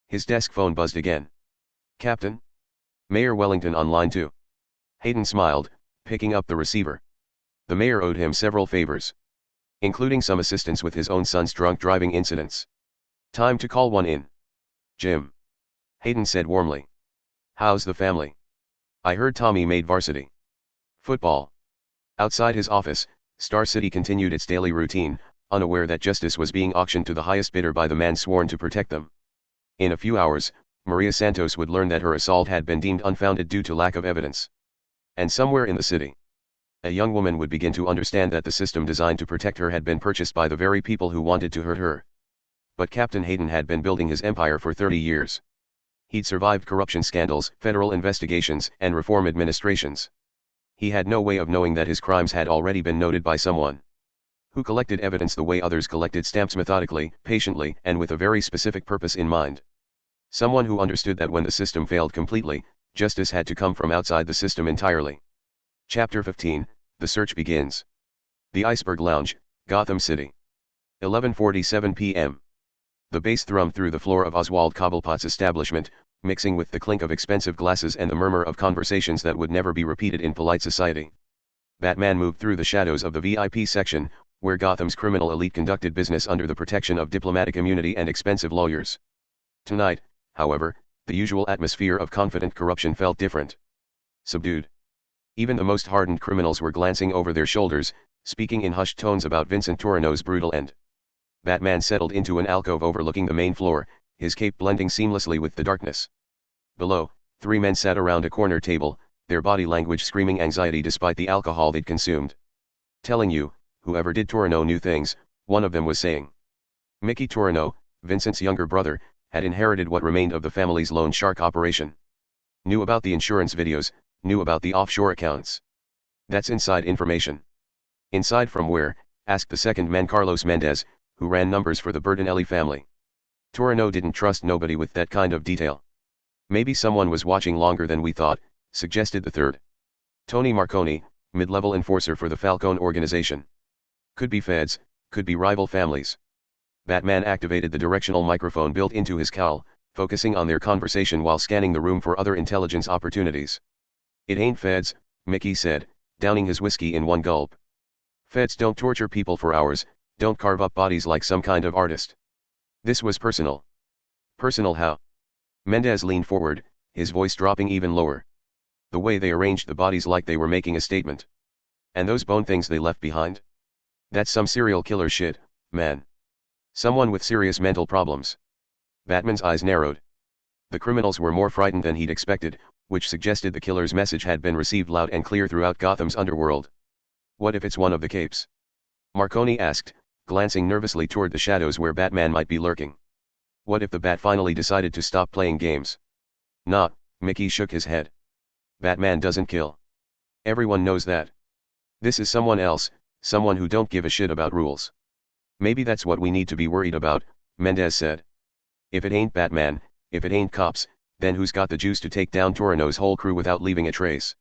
His desk phone buzzed again. Captain? Mayor Wellington on line 2. Hayden smiled, picking up the receiver. The mayor owed him several favors, including some assistance with his own son's drunk driving incidents. Time to call one in. Jim. Hayden said warmly. How's the family? I heard Tommy made varsity football. Outside his office, Star City continued its daily routine, unaware that justice was being auctioned to the highest bidder by the man sworn to protect them. In a few hours, Maria Santos would learn that her assault had been deemed unfounded due to lack of evidence. And somewhere in the city, a young woman would begin to understand that the system designed to protect her had been purchased by the very people who wanted to hurt her. But Captain Hayden had been building his empire for 30 years. He'd survived corruption scandals, federal investigations, and reform administrations. He had no way of knowing that his crimes had already been noted by someone who collected evidence the way others collected stamps, methodically, patiently, and with a very specific purpose in mind. Someone who understood that when the system failed completely, justice had to come from outside the system entirely. Chapter 15, The Search Begins. The Iceberg Lounge, Gotham City. 11:47 p.m. The bass thrummed through the floor of Oswald Cobblepot's establishment, mixing with the clink of expensive glasses and the murmur of conversations that would never be repeated in polite society. Batman moved through the shadows of the VIP section, where Gotham's criminal elite conducted business under the protection of diplomatic immunity and expensive lawyers. Tonight, however, the usual atmosphere of confident corruption felt different. Subdued. Even the most hardened criminals were glancing over their shoulders, speaking in hushed tones about Vincent Torreno's brutal end. Batman settled into an alcove overlooking the main floor, his cape blending seamlessly with the darkness. Below, 3 men sat around a corner table, their body language screaming anxiety despite the alcohol they'd consumed. Telling you, whoever did Torreno knew things, one of them was saying. Mickey Torreno, Vincent's younger brother, had inherited what remained of the family's loan shark operation. Knew about the insurance videos, knew about the offshore accounts. That's inside information. Inside from where, asked the second man Carlos Mendez, who ran numbers for the Bertinelli family. Torino didn't trust nobody with that kind of detail. Maybe someone was watching longer than we thought, suggested the third. Tony Marconi, mid-level enforcer for the Falcone organization. Could be feds, could be rival families. Batman activated the directional microphone built into his cowl, focusing on their conversation while scanning the room for other intelligence opportunities. It ain't feds, Mickey said, downing his whiskey in one gulp. Feds don't torture people for hours, don't carve up bodies like some kind of artist. This was personal. Personal how? Mendez leaned forward, his voice dropping even lower. The way they arranged the bodies like they were making a statement. And those bone things they left behind? That's some serial killer shit, man. Someone with serious mental problems. Batman's eyes narrowed. The criminals were more frightened than he'd expected, which suggested the killer's message had been received loud and clear throughout Gotham's underworld. What if it's one of the capes? Marconi asked, glancing nervously toward the shadows where Batman might be lurking. What if the Bat finally decided to stop playing games? Nah, Mickey shook his head. Batman doesn't kill. Everyone knows that. This is someone else, someone who don't give a shit about rules. Maybe that's what we need to be worried about, Mendez said. If it ain't Batman, if it ain't cops, then who's got the juice to take down Torino's whole crew without leaving a trace?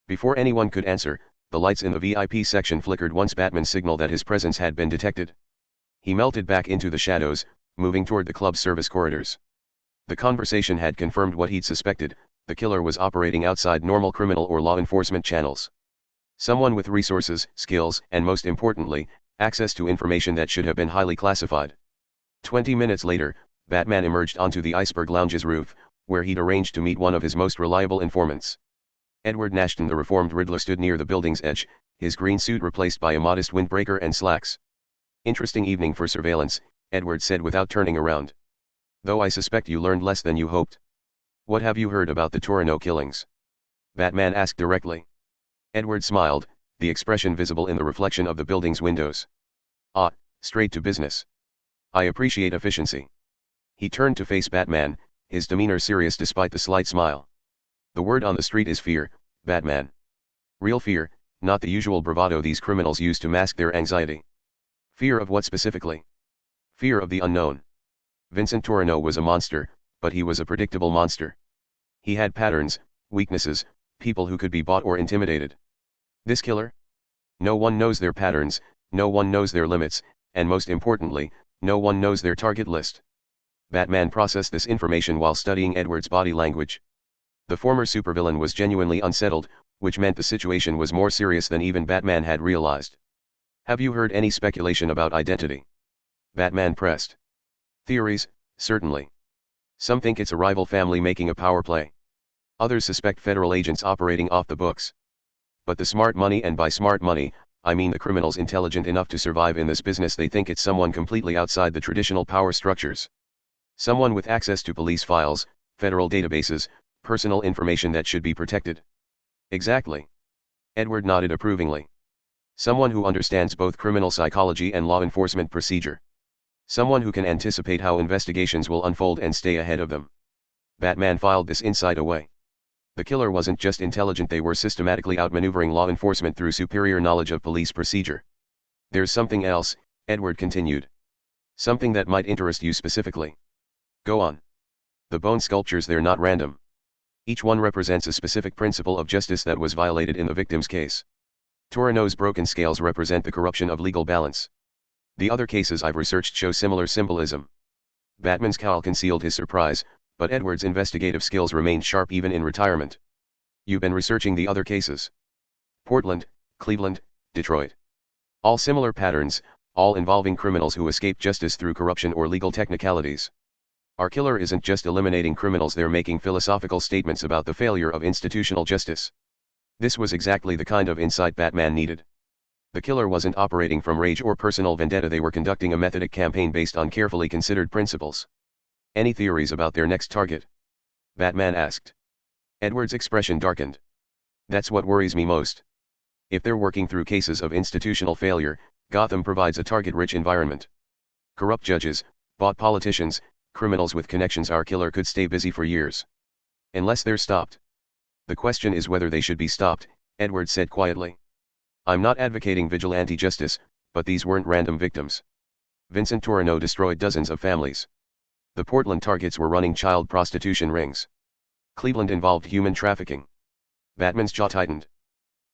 Before anyone could answer, the lights in the VIP section flickered once Batman signaled that his presence had been detected. He melted back into the shadows, moving toward the club's service corridors. The conversation had confirmed what he'd suspected, the killer was operating outside normal criminal or law enforcement channels. Someone with resources, skills, and most importantly, access to information that should have been highly classified. 20 minutes later, Batman emerged onto the Iceberg Lounge's roof, where he'd arranged to meet one of his most reliable informants. Edward Nashton, the reformed Riddler, stood near the building's edge, his green suit replaced by a modest windbreaker and slacks. Interesting evening for surveillance, Edward said without turning around. Though I suspect you learned less than you hoped. What have you heard about the Torino killings? Batman asked directly. Edward smiled, the expression visible in the reflection of the building's windows. Ah, straight to business. I appreciate efficiency. He turned to face Batman, his demeanor serious despite the slight smile. The word on the street is fear, Batman. Real fear, not the usual bravado these criminals use to mask their anxiety. Fear of what specifically? Fear of the unknown. Vincent Torino was a monster, but he was a predictable monster. He had patterns, weaknesses, people who could be bought or intimidated. This killer? No one knows their patterns, no one knows their limits, and most importantly, no one knows their target list. Batman processed this information while studying Edward's body language. The former supervillain was genuinely unsettled, which meant the situation was more serious than even Batman had realized. Have you heard any speculation about identity? Batman pressed. Theories, certainly. Some think it's a rival family making a power play. Others suspect federal agents operating off the books. But the smart money, and by smart money, I mean the criminals intelligent enough to survive in this business, they think it's someone completely outside the traditional power structures. Someone with access to police files, federal databases, personal information that should be protected. Exactly. Edward nodded approvingly. Someone who understands both criminal psychology and law enforcement procedure. Someone who can anticipate how investigations will unfold and stay ahead of them. Batman filed this insight away. The killer wasn't just intelligent, they were systematically outmaneuvering law enforcement through superior knowledge of police procedure. There's something else, Edward continued. Something that might interest you specifically. Go on. The bone sculptures, they're not random. Each one represents a specific principle of justice that was violated in the victim's case. Torino's broken scales represent the corruption of legal balance. The other cases I've researched show similar symbolism. Batman's cowl concealed his surprise, but Edward's investigative skills remained sharp even in retirement. You've been researching the other cases? Portland, Cleveland, Detroit. All similar patterns, all involving criminals who escape justice through corruption or legal technicalities. Our killer isn't just eliminating criminals, they're making philosophical statements about the failure of institutional justice. This was exactly the kind of insight Batman needed. The killer wasn't operating from rage or personal vendetta, they were conducting a methodic campaign based on carefully considered principles. Any theories about their next target? Batman asked. Edward's expression darkened. That's what worries me most. If they're working through cases of institutional failure, Gotham provides a target-rich environment. Corrupt judges, bought politicians, criminals with connections, our killer could stay busy for years. Unless they're stopped. The question is whether they should be stopped, Edward said quietly. I'm not advocating vigilante justice, But these weren't random victims. Vincent Torrino destroyed dozens of families. The Portland targets were running child prostitution rings. Cleveland involved human trafficking. Batman's jaw tightened.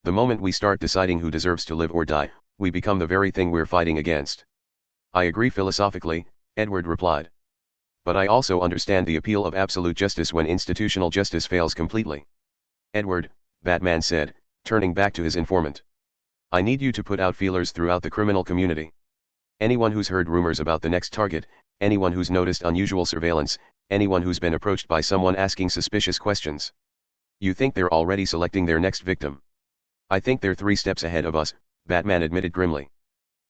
The moment we start deciding who deserves to live or die, we become the very thing we're fighting against. I agree philosophically, Edward replied. But I also understand the appeal of absolute justice when institutional justice fails completely. Edward, Batman said, turning back to his informant. I need you to put out feelers throughout the criminal community. Anyone who's heard rumors about the next target, anyone who's noticed unusual surveillance, anyone who's been approached by someone asking suspicious questions. You think they're already selecting their next victim? I think they're 3 steps ahead of us, Batman admitted grimly.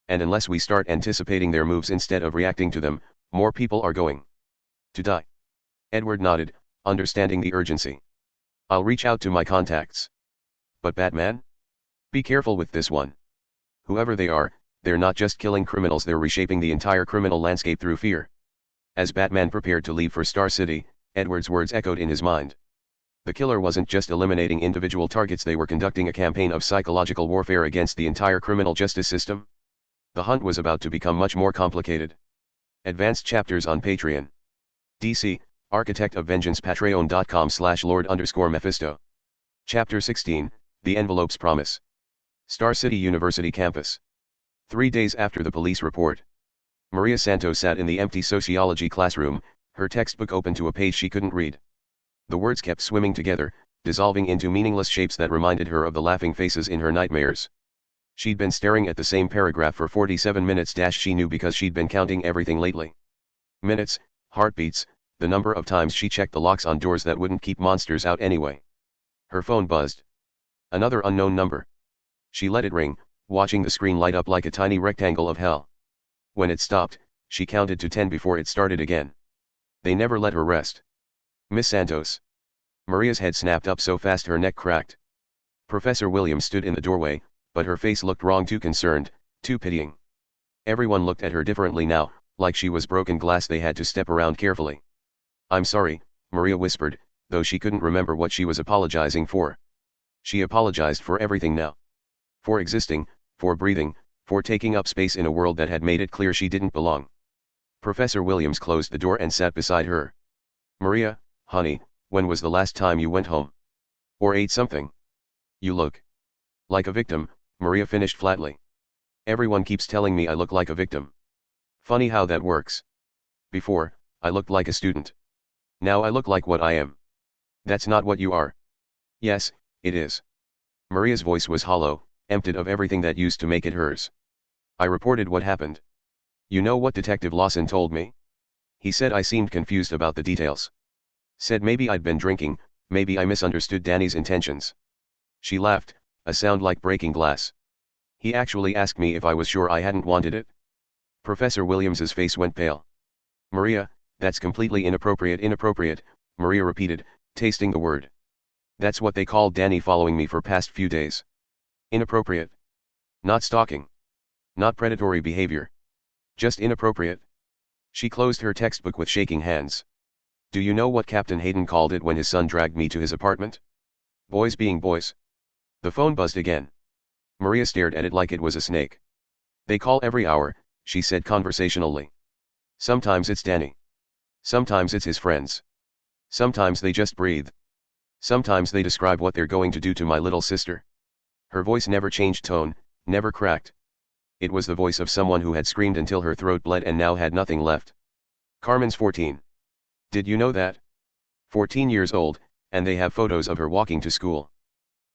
And unless we start anticipating their moves instead of reacting to them, more people are going to die. Edward nodded, understanding the urgency. I'll reach out to my contacts. But Batman? Be careful with this one. Whoever they are, they're not just killing criminals, they're reshaping the entire criminal landscape through fear. As Batman prepared to leave for Star City, Edward's words echoed in his mind. The killer wasn't just eliminating individual targets, they were conducting a campaign of psychological warfare against the entire criminal justice system. The hunt was about to become much more complicated. Advanced chapters on Patreon. DC, Architect of Vengeance, patreon.com/Lord_Mephisto. Chapter 16, The Envelope's Promise. Star City University Campus. 3 days after the police report. Maria Santos sat in the empty sociology classroom, her textbook open to a page she couldn't read. The words kept swimming together, dissolving into meaningless shapes that reminded her of the laughing faces in her nightmares. She'd been staring at the same paragraph for 47 minutes. She knew because she'd been counting everything lately. Minutes, heartbeats, the number of times she checked the locks on doors that wouldn't keep monsters out anyway. Her phone buzzed. Another unknown number. She let it ring, watching the screen light up like a tiny rectangle of hell. When it stopped, she counted to 10 before it started again. They never let her rest. Miss Santos. Maria's head snapped up so fast her neck cracked. Professor Williams stood in the doorway, but her face looked wrong, too concerned, too pitying. Everyone looked at her differently now, like she was broken glass they had to step around carefully. I'm sorry, Maria whispered, though she couldn't remember what she was apologizing for. She apologized for everything now. For existing, for breathing, for taking up space in a world that had made it clear she didn't belong. Professor Williams closed the door and sat beside her. Maria, honey, when was the last time you went home? Or ate something? You look like a victim, Maria finished flatly. Everyone keeps telling me I look like a victim. Funny how that works. Before, I looked like a student. Now I look like what I am. That's not what you are. Yes, it is. Maria's voice was hollow, emptied of everything that used to make it hers. I reported what happened. You know what Detective Lawson told me? He said I seemed confused about the details. Said maybe I'd been drinking, maybe I misunderstood Danny's intentions. She laughed, a sound like breaking glass. He actually asked me if I was sure I hadn't wanted it. Professor Williams's face went pale. Maria, that's completely inappropriate. Inappropriate, Maria repeated, tasting the word. That's what they called Danny following me for past few days. Inappropriate. Not stalking. Not predatory behavior. Just inappropriate. She closed her textbook with shaking hands. Do you know what Captain Hayden called it when his son dragged me to his apartment? Boys being boys. The phone buzzed again. Maria stared at it like it was a snake. They call every hour, she said conversationally. Sometimes it's Danny. Sometimes it's his friends. Sometimes they just breathe. Sometimes they describe what they're going to do to my little sister. Her voice never changed tone, never cracked. It was the voice of someone who had screamed until her throat bled and now had nothing left. Carmen's 14. Did you know that? 14 years old, and they have photos of her walking to school.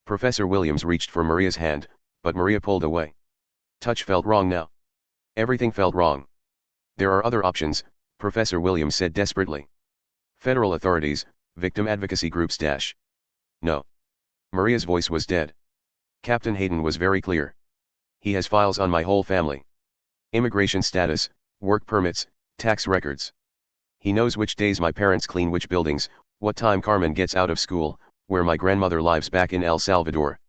Professor Williams reached for Maria's hand, but Maria pulled away. Touch felt wrong now. Everything felt wrong. There are other options, Professor Williams said desperately. Federal authorities, victim advocacy groups. No. Maria's voice was dead. Captain Hayden was very clear. He has files on my whole family. Immigration status, work permits, tax records. He knows which days my parents clean which buildings, what time Carmen gets out of school, where my grandmother lives back in El Salvador.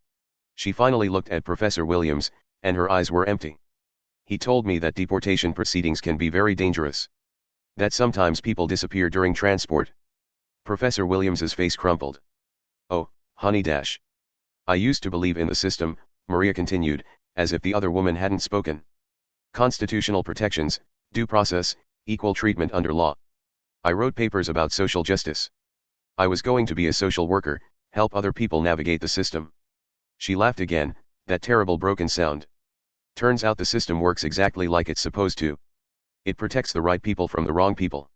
She finally looked at Professor Williams, and her eyes were empty. He told me that deportation proceedings can be very dangerous. That sometimes people disappear during transport. Professor Williams's face crumpled. Oh, honey. I used to believe in the system, Maria continued, as if the other woman hadn't spoken. Constitutional protections, due process, equal treatment under law. I wrote papers about social justice. I was going to be a social worker, help other people navigate the system. She laughed again, that terrible broken sound. Turns out the system works exactly like it's supposed to. It protects the right people from the wrong people.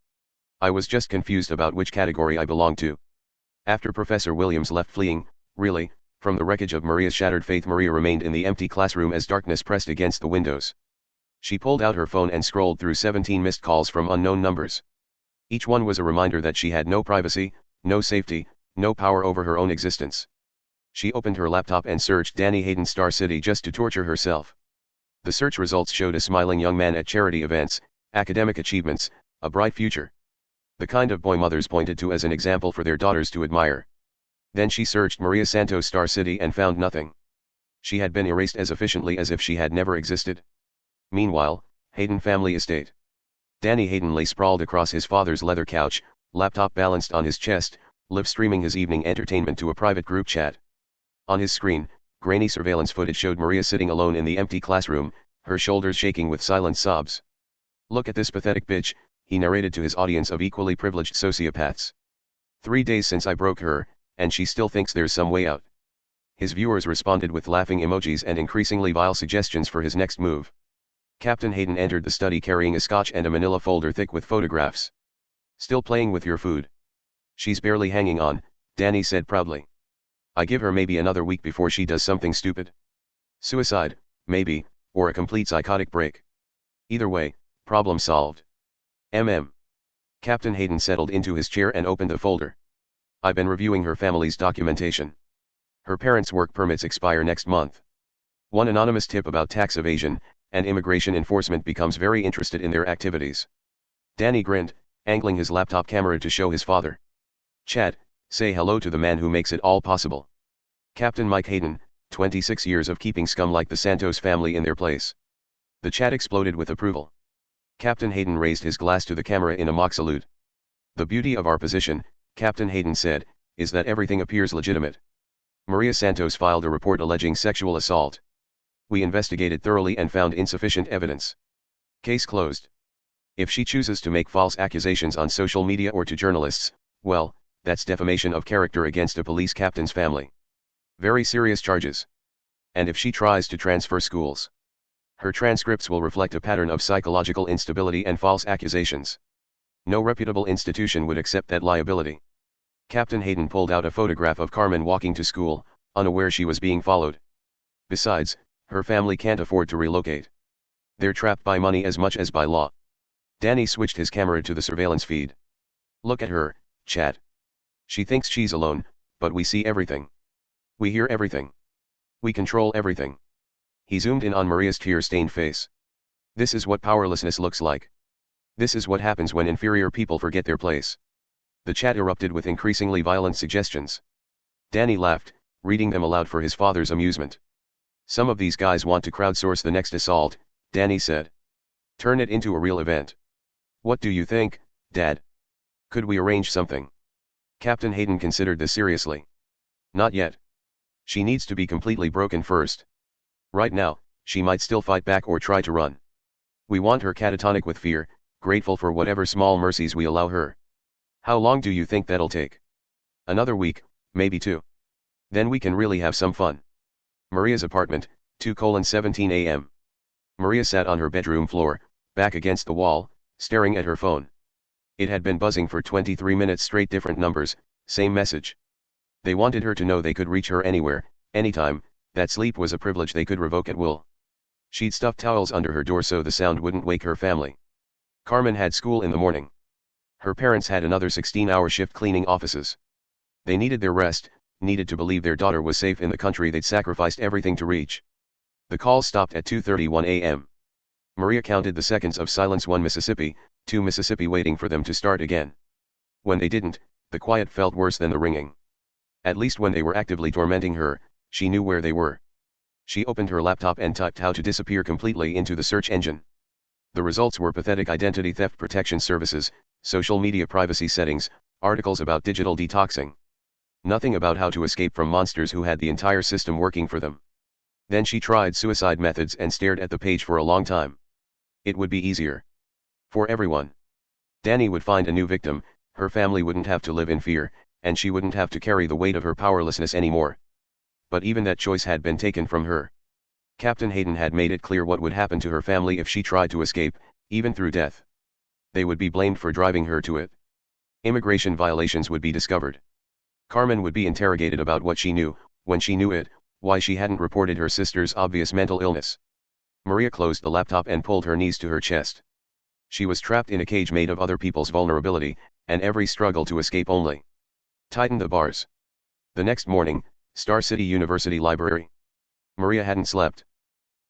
I was just confused about which category I belonged to. After Professor Williams left fleeing, really, from the wreckage of Maria's shattered faith, Maria remained in the empty classroom as darkness pressed against the windows. She pulled out her phone and scrolled through 17 missed calls from unknown numbers. Each one was a reminder that she had no privacy, no safety, no power over her own existence. She opened her laptop and searched Danny Hayden's Star City just to torture herself. The search results showed a smiling young man at charity events, academic achievements, a bright future. The kind of boy mothers pointed to as an example for their daughters to admire. Then she searched Maria Santos' Star City and found nothing. She had been erased as efficiently as if she had never existed. Meanwhile, Hayden family estate. Danny Hayden lay sprawled across his father's leather couch, laptop balanced on his chest, live streaming his evening entertainment to a private group chat. On his screen, grainy surveillance footage showed Maria sitting alone in the empty classroom, her shoulders shaking with silent sobs. "Look at this pathetic bitch," he narrated to his audience of equally privileged sociopaths. "3 days since I broke her, and she still thinks there's some way out." His viewers responded with laughing emojis and increasingly vile suggestions for his next move. Captain Hayden entered the study carrying a scotch and a manila folder thick with photographs. "Still playing with your food?" "She's barely hanging on," Danny said proudly. "I give her maybe another week before she does something stupid. Suicide, maybe, or a complete psychotic break. Either way, problem solved." Captain Hayden settled into his chair and opened the folder. "I've been reviewing her family's documentation. Her parents' work permits expire next month. One anonymous tip about tax evasion, and immigration enforcement becomes very interested in their activities." Danny grinned, angling his laptop camera to show his father. "Chad, say hello to the man who makes it all possible. Captain Mike Hayden, 26 years of keeping scum like the Santos family in their place." The chat exploded with approval. Captain Hayden raised his glass to the camera in a mock salute. "The beauty of our position," Captain Hayden said, "is that everything appears legitimate. Maria Santos filed a report alleging sexual assault. We investigated thoroughly and found insufficient evidence. Case closed. If she chooses to make false accusations on social media or to journalists, well, that's defamation of character against a police captain's family. Very serious charges. And if she tries to transfer schools, her transcripts will reflect a pattern of psychological instability and false accusations. No reputable institution would accept that liability." Captain Hayden pulled out a photograph of Carmen walking to school, unaware she was being followed. "Besides, her family can't afford to relocate. They're trapped by money as much as by law." Danny switched his camera to the surveillance feed. "Look at her, Chad. She thinks she's alone, but we see everything. We hear everything. We control everything." He zoomed in on Maria's tear-stained face. "This is what powerlessness looks like. This is what happens when inferior people forget their place." The chat erupted with increasingly violent suggestions. Danny laughed, reading them aloud for his father's amusement. "Some of these guys want to crowdsource the next assault," Danny said. "Turn it into a real event. What do you think, Dad? Could we arrange something?" Captain Hayden considered this seriously. "Not yet. She needs to be completely broken first. Right now, she might still fight back or try to run. We want her catatonic with fear, grateful for whatever small mercies we allow her. How long do you think that'll take?" "Another week, maybe 2. Then we can really have some fun." Maria's apartment, 2:17 a.m. Maria sat on her bedroom floor, back against the wall, staring at her phone. It had been buzzing for 23 minutes straight, different numbers, same message. They wanted her to know they could reach her anywhere, anytime, that sleep was a privilege they could revoke at will. She'd stuffed towels under her door so the sound wouldn't wake her family. Carmen had school in the morning. Her parents had another 16-hour shift cleaning offices. They needed their rest, needed to believe their daughter was safe in the country they'd sacrificed everything to reach. The call stopped at 2:31 a.m. Maria counted the seconds of silence: 1 Mississippi, 2 Mississippi, waiting for them to start again. When they didn't, the quiet felt worse than the ringing. At least when they were actively tormenting her, she knew where they were. She opened her laptop and typed "how to disappear completely" into the search engine. The results were pathetic: identity theft protection services, social media privacy settings, articles about digital detoxing. Nothing about how to escape from monsters who had the entire system working for them. Then she tried suicide methods and stared at the page for a long time. It would be easier. For everyone. Danny would find a new victim, her family wouldn't have to live in fear, and she wouldn't have to carry the weight of her powerlessness anymore. But even that choice had been taken from her. Captain Hayden had made it clear what would happen to her family if she tried to escape, even through death. They would be blamed for driving her to it. Immigration violations would be discovered. Carmen would be interrogated about what she knew, when she knew it, why she hadn't reported her sister's obvious mental illness. Maria closed the laptop and pulled her knees to her chest. She was trapped in a cage made of other people's vulnerability, and every struggle to escape only tightened the bars. The next morning, Star City University Library. Maria hadn't slept.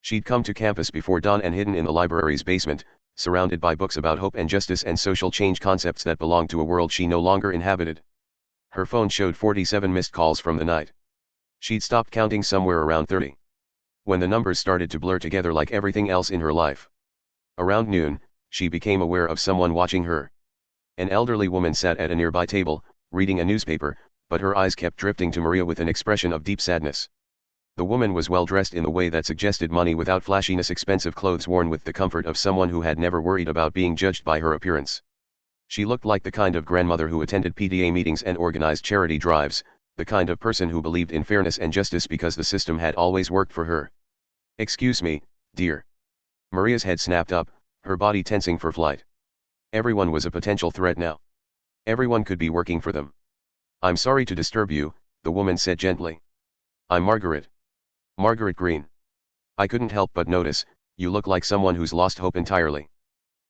She'd come to campus before dawn and hidden in the library's basement, surrounded by books about hope and justice and social change concepts that belonged to a world she no longer inhabited. Her phone showed 47 missed calls from the night. She'd stopped counting somewhere around 30. When the numbers started to blur together like everything else in her life. Around noon, she became aware of someone watching her. An elderly woman sat at a nearby table, reading a newspaper, but her eyes kept drifting to Maria with an expression of deep sadness. The woman was well dressed in the way that suggested money without flashiness, expensive clothes worn with the comfort of someone who had never worried about being judged by her appearance. She looked like the kind of grandmother who attended PTA meetings and organized charity drives, the kind of person who believed in fairness and justice because the system had always worked for her. "Excuse me, dear." Maria's head snapped up, her body tensing for flight. Everyone was a potential threat now. Everyone could be working for them. "I'm sorry to disturb you," the woman said gently. "I'm Margaret. Margaret Green. I couldn't help but notice, you look like someone who's lost hope entirely."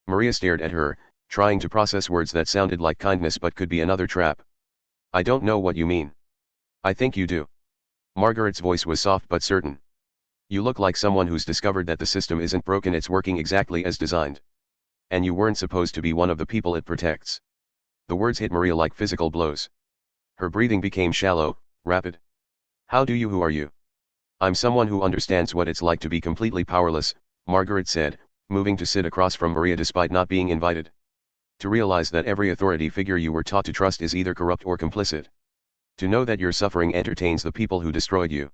Maria stared at her, trying to process words that sounded like kindness but could be another trap. "I don't know what you mean." "I think you do." Margaret's voice was soft but certain. "You look like someone who's discovered that the system isn't broken, it's working exactly as designed. And you weren't supposed to be one of the people it protects." The words hit Maria like physical blows. Her breathing became shallow, rapid. Who are you?" "I'm someone who understands what it's like to be completely powerless," Margaret said, moving to sit across from Maria despite not being invited. "To realize that every authority figure you were taught to trust is either corrupt or complicit. To know that your suffering entertains the people who destroyed you."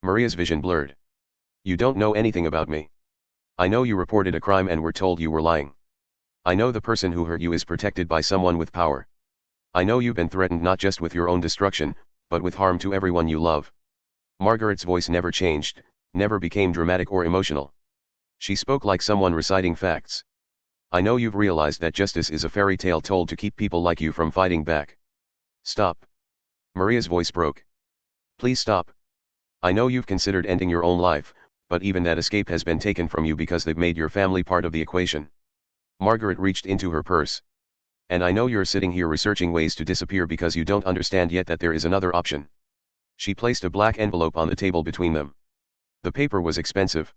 Maria's vision blurred. "You don't know anything about me. I know you reported a crime and were told you were lying. I know the person who hurt you is protected by someone with power. I know you've been threatened not just with your own destruction, but with harm to everyone you love." Margaret's voice never changed, never became dramatic or emotional. She spoke like someone reciting facts. "I know you've realized that justice is a fairy tale told to keep people like you from fighting back." "Stop." Maria's voice broke. "Please stop. I know you've considered ending your own life, but even that escape has been taken from you because they've made your family part of the equation." Margaret reached into her purse. "And I know you're sitting here researching ways to disappear because you don't understand yet that there is another option." She placed a black envelope on the table between them. The paper was expensive.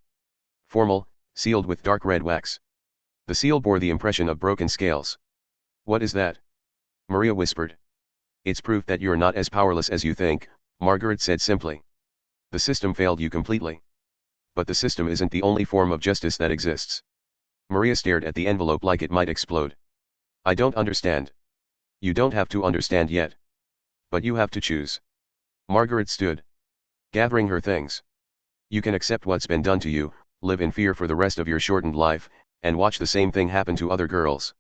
Formal, sealed with dark red wax. The seal bore the impression of broken scales. "What is that?" Maria whispered. "It's proof that you're not as powerless as you think," Margaret said simply. "The system failed you completely. But the system isn't the only form of justice that exists." Maria stared at the envelope like it might explode. "I don't understand." "You don't have to understand yet. But you have to choose." Margaret stood, gathering her things. "You can accept what's been done to you, live in fear for the rest of your shortened life, and watch the same thing happen to other girls.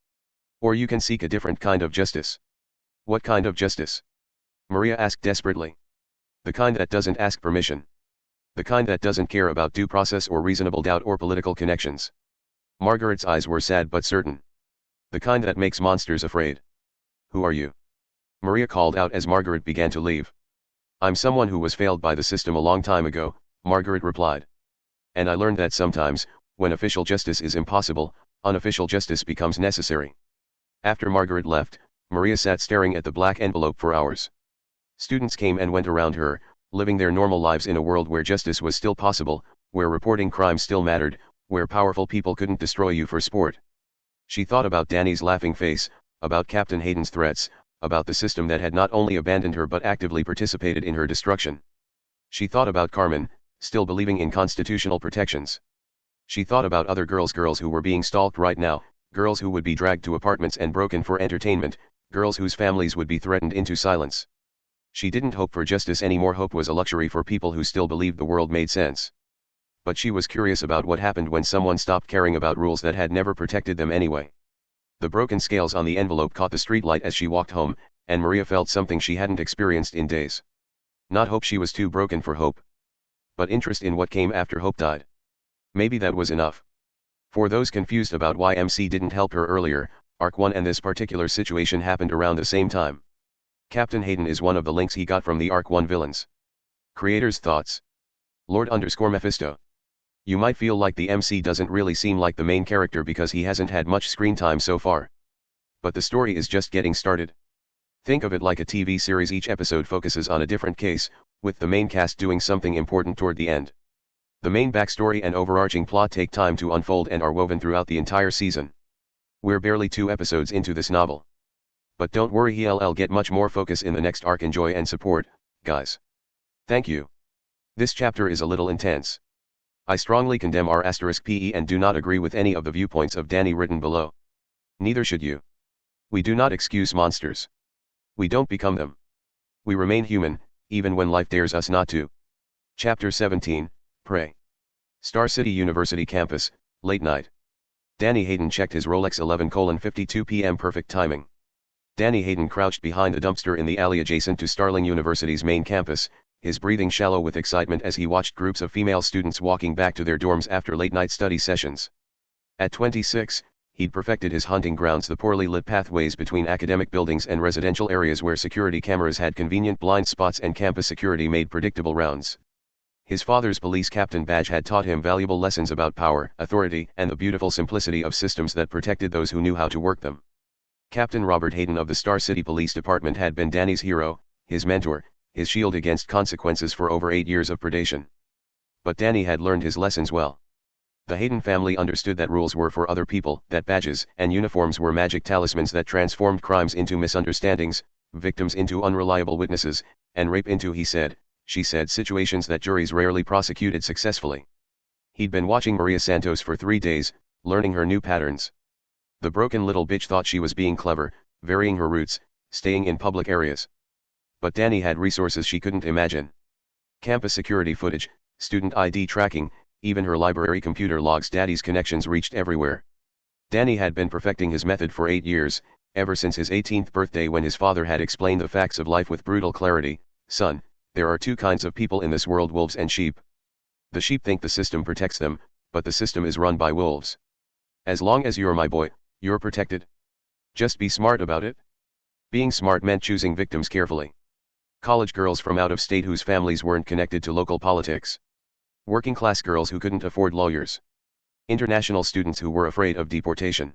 Or you can seek a different kind of justice." "What kind of justice?" Maria asked desperately. "The kind that doesn't ask permission. The kind that doesn't care about due process or reasonable doubt or political connections." Margaret's eyes were sad but certain. "The kind that makes monsters afraid." "Who are you?" Maria called out as Margaret began to leave. "I'm someone who was failed by the system a long time ago," Margaret replied. "And I learned that sometimes, when official justice is impossible, unofficial justice becomes necessary." After Margaret left, Maria sat staring at the black envelope for hours. Students came and went around her, living their normal lives in a world where justice was still possible, where reporting crime still mattered, where powerful people couldn't destroy you for sport. She thought about Danny's laughing face, about Captain Hayden's threats, about the system that had not only abandoned her but actively participated in her destruction. She thought about Carmen, still believing in constitutional protections. She thought about other girls who were being stalked right now, girls who would be dragged to apartments and broken for entertainment, girls whose families would be threatened into silence. She didn't hope for justice anymore. Hope was a luxury for people who still believed the world made sense. But she was curious about what happened when someone stopped caring about rules that had never protected them anyway. The broken scales on the envelope caught the streetlight as she walked home, and Maria felt something she hadn't experienced in days. Not hope, she was too broken for hope. But interest in what came after hope died. Maybe that was enough. For those confused about why MC didn't help her earlier, Arc 1 and this particular situation happened around the same time. Captain Hayden is one of the links he got from the Arc 1 villains. Creator's thoughts. Lord_Mephisto. You might feel like the MC doesn't really seem like the main character because he hasn't had much screen time so far. But the story is just getting started. Think of it like a TV series. Each episode focuses on a different case, with the main cast doing something important toward the end. The main backstory and overarching plot take time to unfold and are woven throughout the entire season. We're barely 2 episodes into this novel. But don't worry, he'll get much more focus in the next arc. Enjoy and support, guys. Thank you. This chapter is a little intense. I strongly condemn R*PE and do not agree with any of the viewpoints of Danny written below. Neither should you. We do not excuse monsters. We don't become them. We remain human, even when life dares us not to. Chapter 17, Prey. Star City University campus, late night. Danny Hayden checked his Rolex 11:52 p.m. perfect timing. Danny Hayden crouched behind a dumpster in the alley adjacent to Starling University's main campus, his breathing shallow with excitement as he watched groups of female students walking back to their dorms after late-night study sessions. At 26, he'd perfected his hunting grounds, the poorly lit pathways between academic buildings and residential areas where security cameras had convenient blind spots and campus security made predictable rounds. His father's police captain badge had taught him valuable lessons about power, authority, and the beautiful simplicity of systems that protected those who knew how to work them. Captain Robert Hayden of the Star City Police Department had been Danny's hero, his mentor, his shield against consequences for over 8 years of predation. But Danny had learned his lessons well. The Hayden family understood that rules were for other people, that badges and uniforms were magic talismans that transformed crimes into misunderstandings, victims into unreliable witnesses, and rape into he said, she said situations that juries rarely prosecuted successfully. He'd been watching Maria Santos for 3 days, learning her new patterns. The broken little bitch thought she was being clever, varying her routes, staying in public areas. But Danny had resources she couldn't imagine. Campus security footage, student ID tracking, even her library computer logs. Daddy's connections reached everywhere. Danny had been perfecting his method for 8 years, ever since his 18th birthday when his father had explained the facts of life with brutal clarity. Son, there are 2 kinds of people in this world, wolves and sheep. The sheep think the system protects them, but the system is run by wolves. As long as you're my boy, you're protected. Just be smart about it. Being smart meant choosing victims carefully. College girls from out of state whose families weren't connected to local politics. Working class girls who couldn't afford lawyers. International students who were afraid of deportation.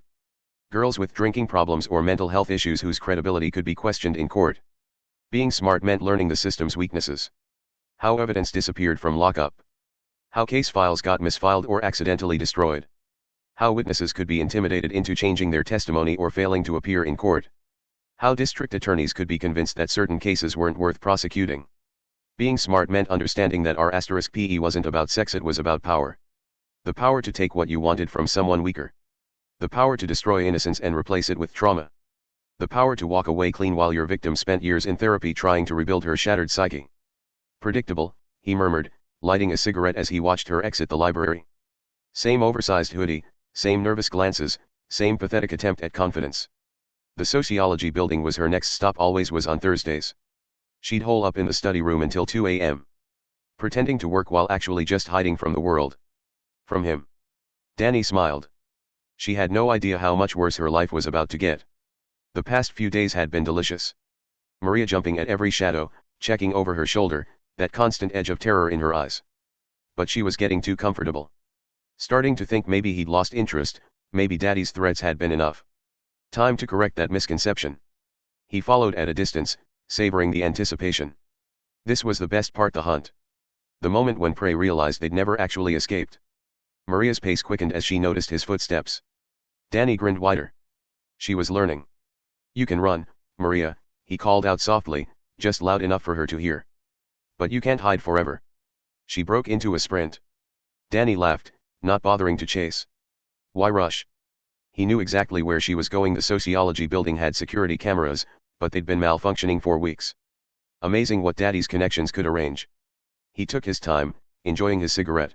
Girls with drinking problems or mental health issues whose credibility could be questioned in court. Being smart meant learning the system's weaknesses. How evidence disappeared from lockup. How case files got misfiled or accidentally destroyed. How witnesses could be intimidated into changing their testimony or failing to appear in court. How district attorneys could be convinced that certain cases weren't worth prosecuting. Being smart meant understanding that R*PE wasn't about sex, it was about power. The power to take what you wanted from someone weaker. The power to destroy innocence and replace it with trauma. The power to walk away clean while your victim spent years in therapy trying to rebuild her shattered psyche. Predictable, he murmured, lighting a cigarette as he watched her exit the library. Same oversized hoodie, same nervous glances, same pathetic attempt at confidence. The sociology building was her next stop, always was on Thursdays. She'd hole up in the study room until 2 a.m. pretending to work while actually just hiding from the world. From him. Danny smiled. She had no idea how much worse her life was about to get. The past few days had been delicious. Maria jumping at every shadow, checking over her shoulder, that constant edge of terror in her eyes. But she was getting too comfortable. Starting to think maybe he'd lost interest, maybe Daddy's threats had been enough. Time to correct that misconception. He followed at a distance, savoring the anticipation. This was the best part, the hunt. The moment when prey realized they'd never actually escaped. Maria's pace quickened as she noticed his footsteps. Danny grinned wider. She was learning. You can run, Maria, he called out softly, just loud enough for her to hear. But you can't hide forever. She broke into a sprint. Danny laughed, not bothering to chase. Why rush? He knew exactly where she was going. The sociology building had security cameras, but they'd been malfunctioning for weeks. Amazing what Daddy's connections could arrange. He took his time, enjoying his cigarette.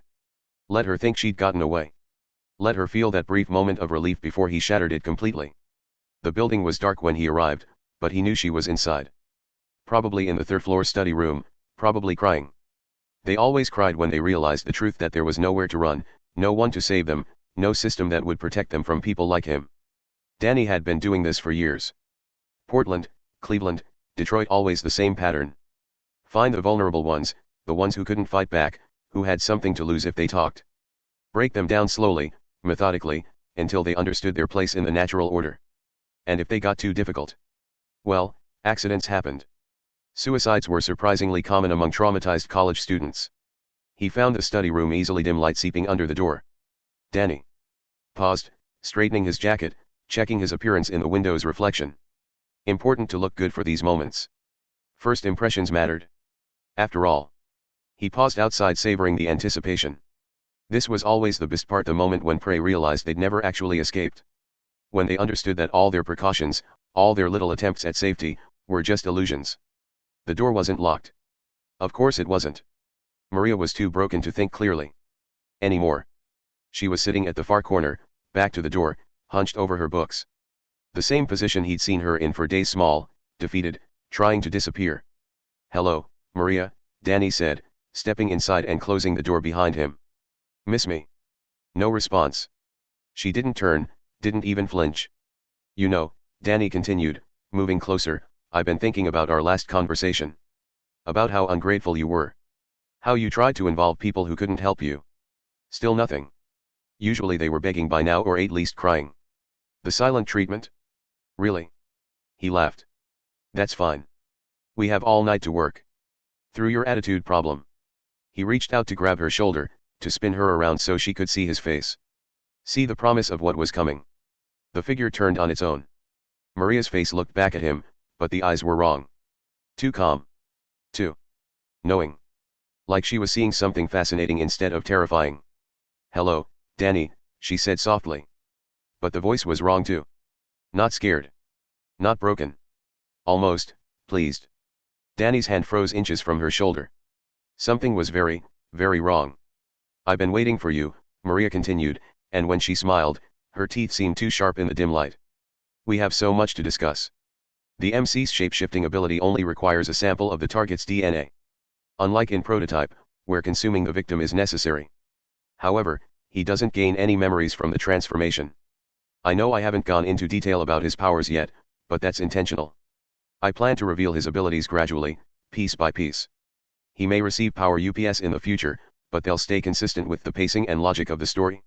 Let her think she'd gotten away. Let her feel that brief moment of relief before he shattered it completely. The building was dark when he arrived, but he knew she was inside. Probably in the third-floor study room, probably crying. They always cried when they realized the truth that there was nowhere to run, no one to save them, no system that would protect them from people like him. Danny had been doing this for years. Portland, Cleveland, Detroit, always the same pattern. Find the vulnerable ones, the ones who couldn't fight back, who had something to lose if they talked. Break them down slowly, methodically, until they understood their place in the natural order. And if they got too difficult, well, accidents happened. Suicides were surprisingly common among traumatized college students. He found the study room easily, dim light seeping under the door. Danny paused, straightening his jacket, checking his appearance in the window's reflection. Important to look good for these moments. First impressions mattered. After all. He paused outside, savoring the anticipation. This was always the best part, the moment when prey realized they'd never actually escaped. When they understood that all their precautions, all their little attempts at safety, were just illusions. The door wasn't locked. Of course it wasn't. Maria was too broken to think clearly anymore. She was sitting at the far corner, back to the door, hunched over her books. The same position he'd seen her in for days, small, defeated, trying to disappear. "Hello, Maria," Danny said, stepping inside and closing the door behind him. "Miss me?" No response. She didn't turn, didn't even flinch. "You know," Danny continued, moving closer, "I've been thinking about our last conversation. About how ungrateful you were. How you tried to involve people who couldn't help you. Still nothing. Usually they were begging by now, or at least crying. The silent treatment? Really?" He laughed. "That's fine. We have all night to work through your attitude problem." He reached out to grab her shoulder, to spin her around so she could see his face. See the promise of what was coming. The figure turned on its own. Maria's face looked back at him, but the eyes were wrong. Too calm. Too knowing. Like she was seeing something fascinating instead of terrifying. "Hello, Danny," she said softly. But the voice was wrong too. Not scared. Not broken. Almost pleased. Danny's hand froze inches from her shoulder. Something was very, very wrong. "I've been waiting for you," Maria continued, and when she smiled, her teeth seemed too sharp in the dim light. "We have so much to discuss. The MC's shape-shifting ability only requires a sample of the target's DNA. Unlike in Prototype, where consuming the victim is necessary. However, he doesn't gain any memories from the transformation. I know I haven't gone into detail about his powers yet, but that's intentional. I plan to reveal his abilities gradually, piece by piece. He may receive power UPS in the future, but they'll stay consistent with the pacing and logic of the story.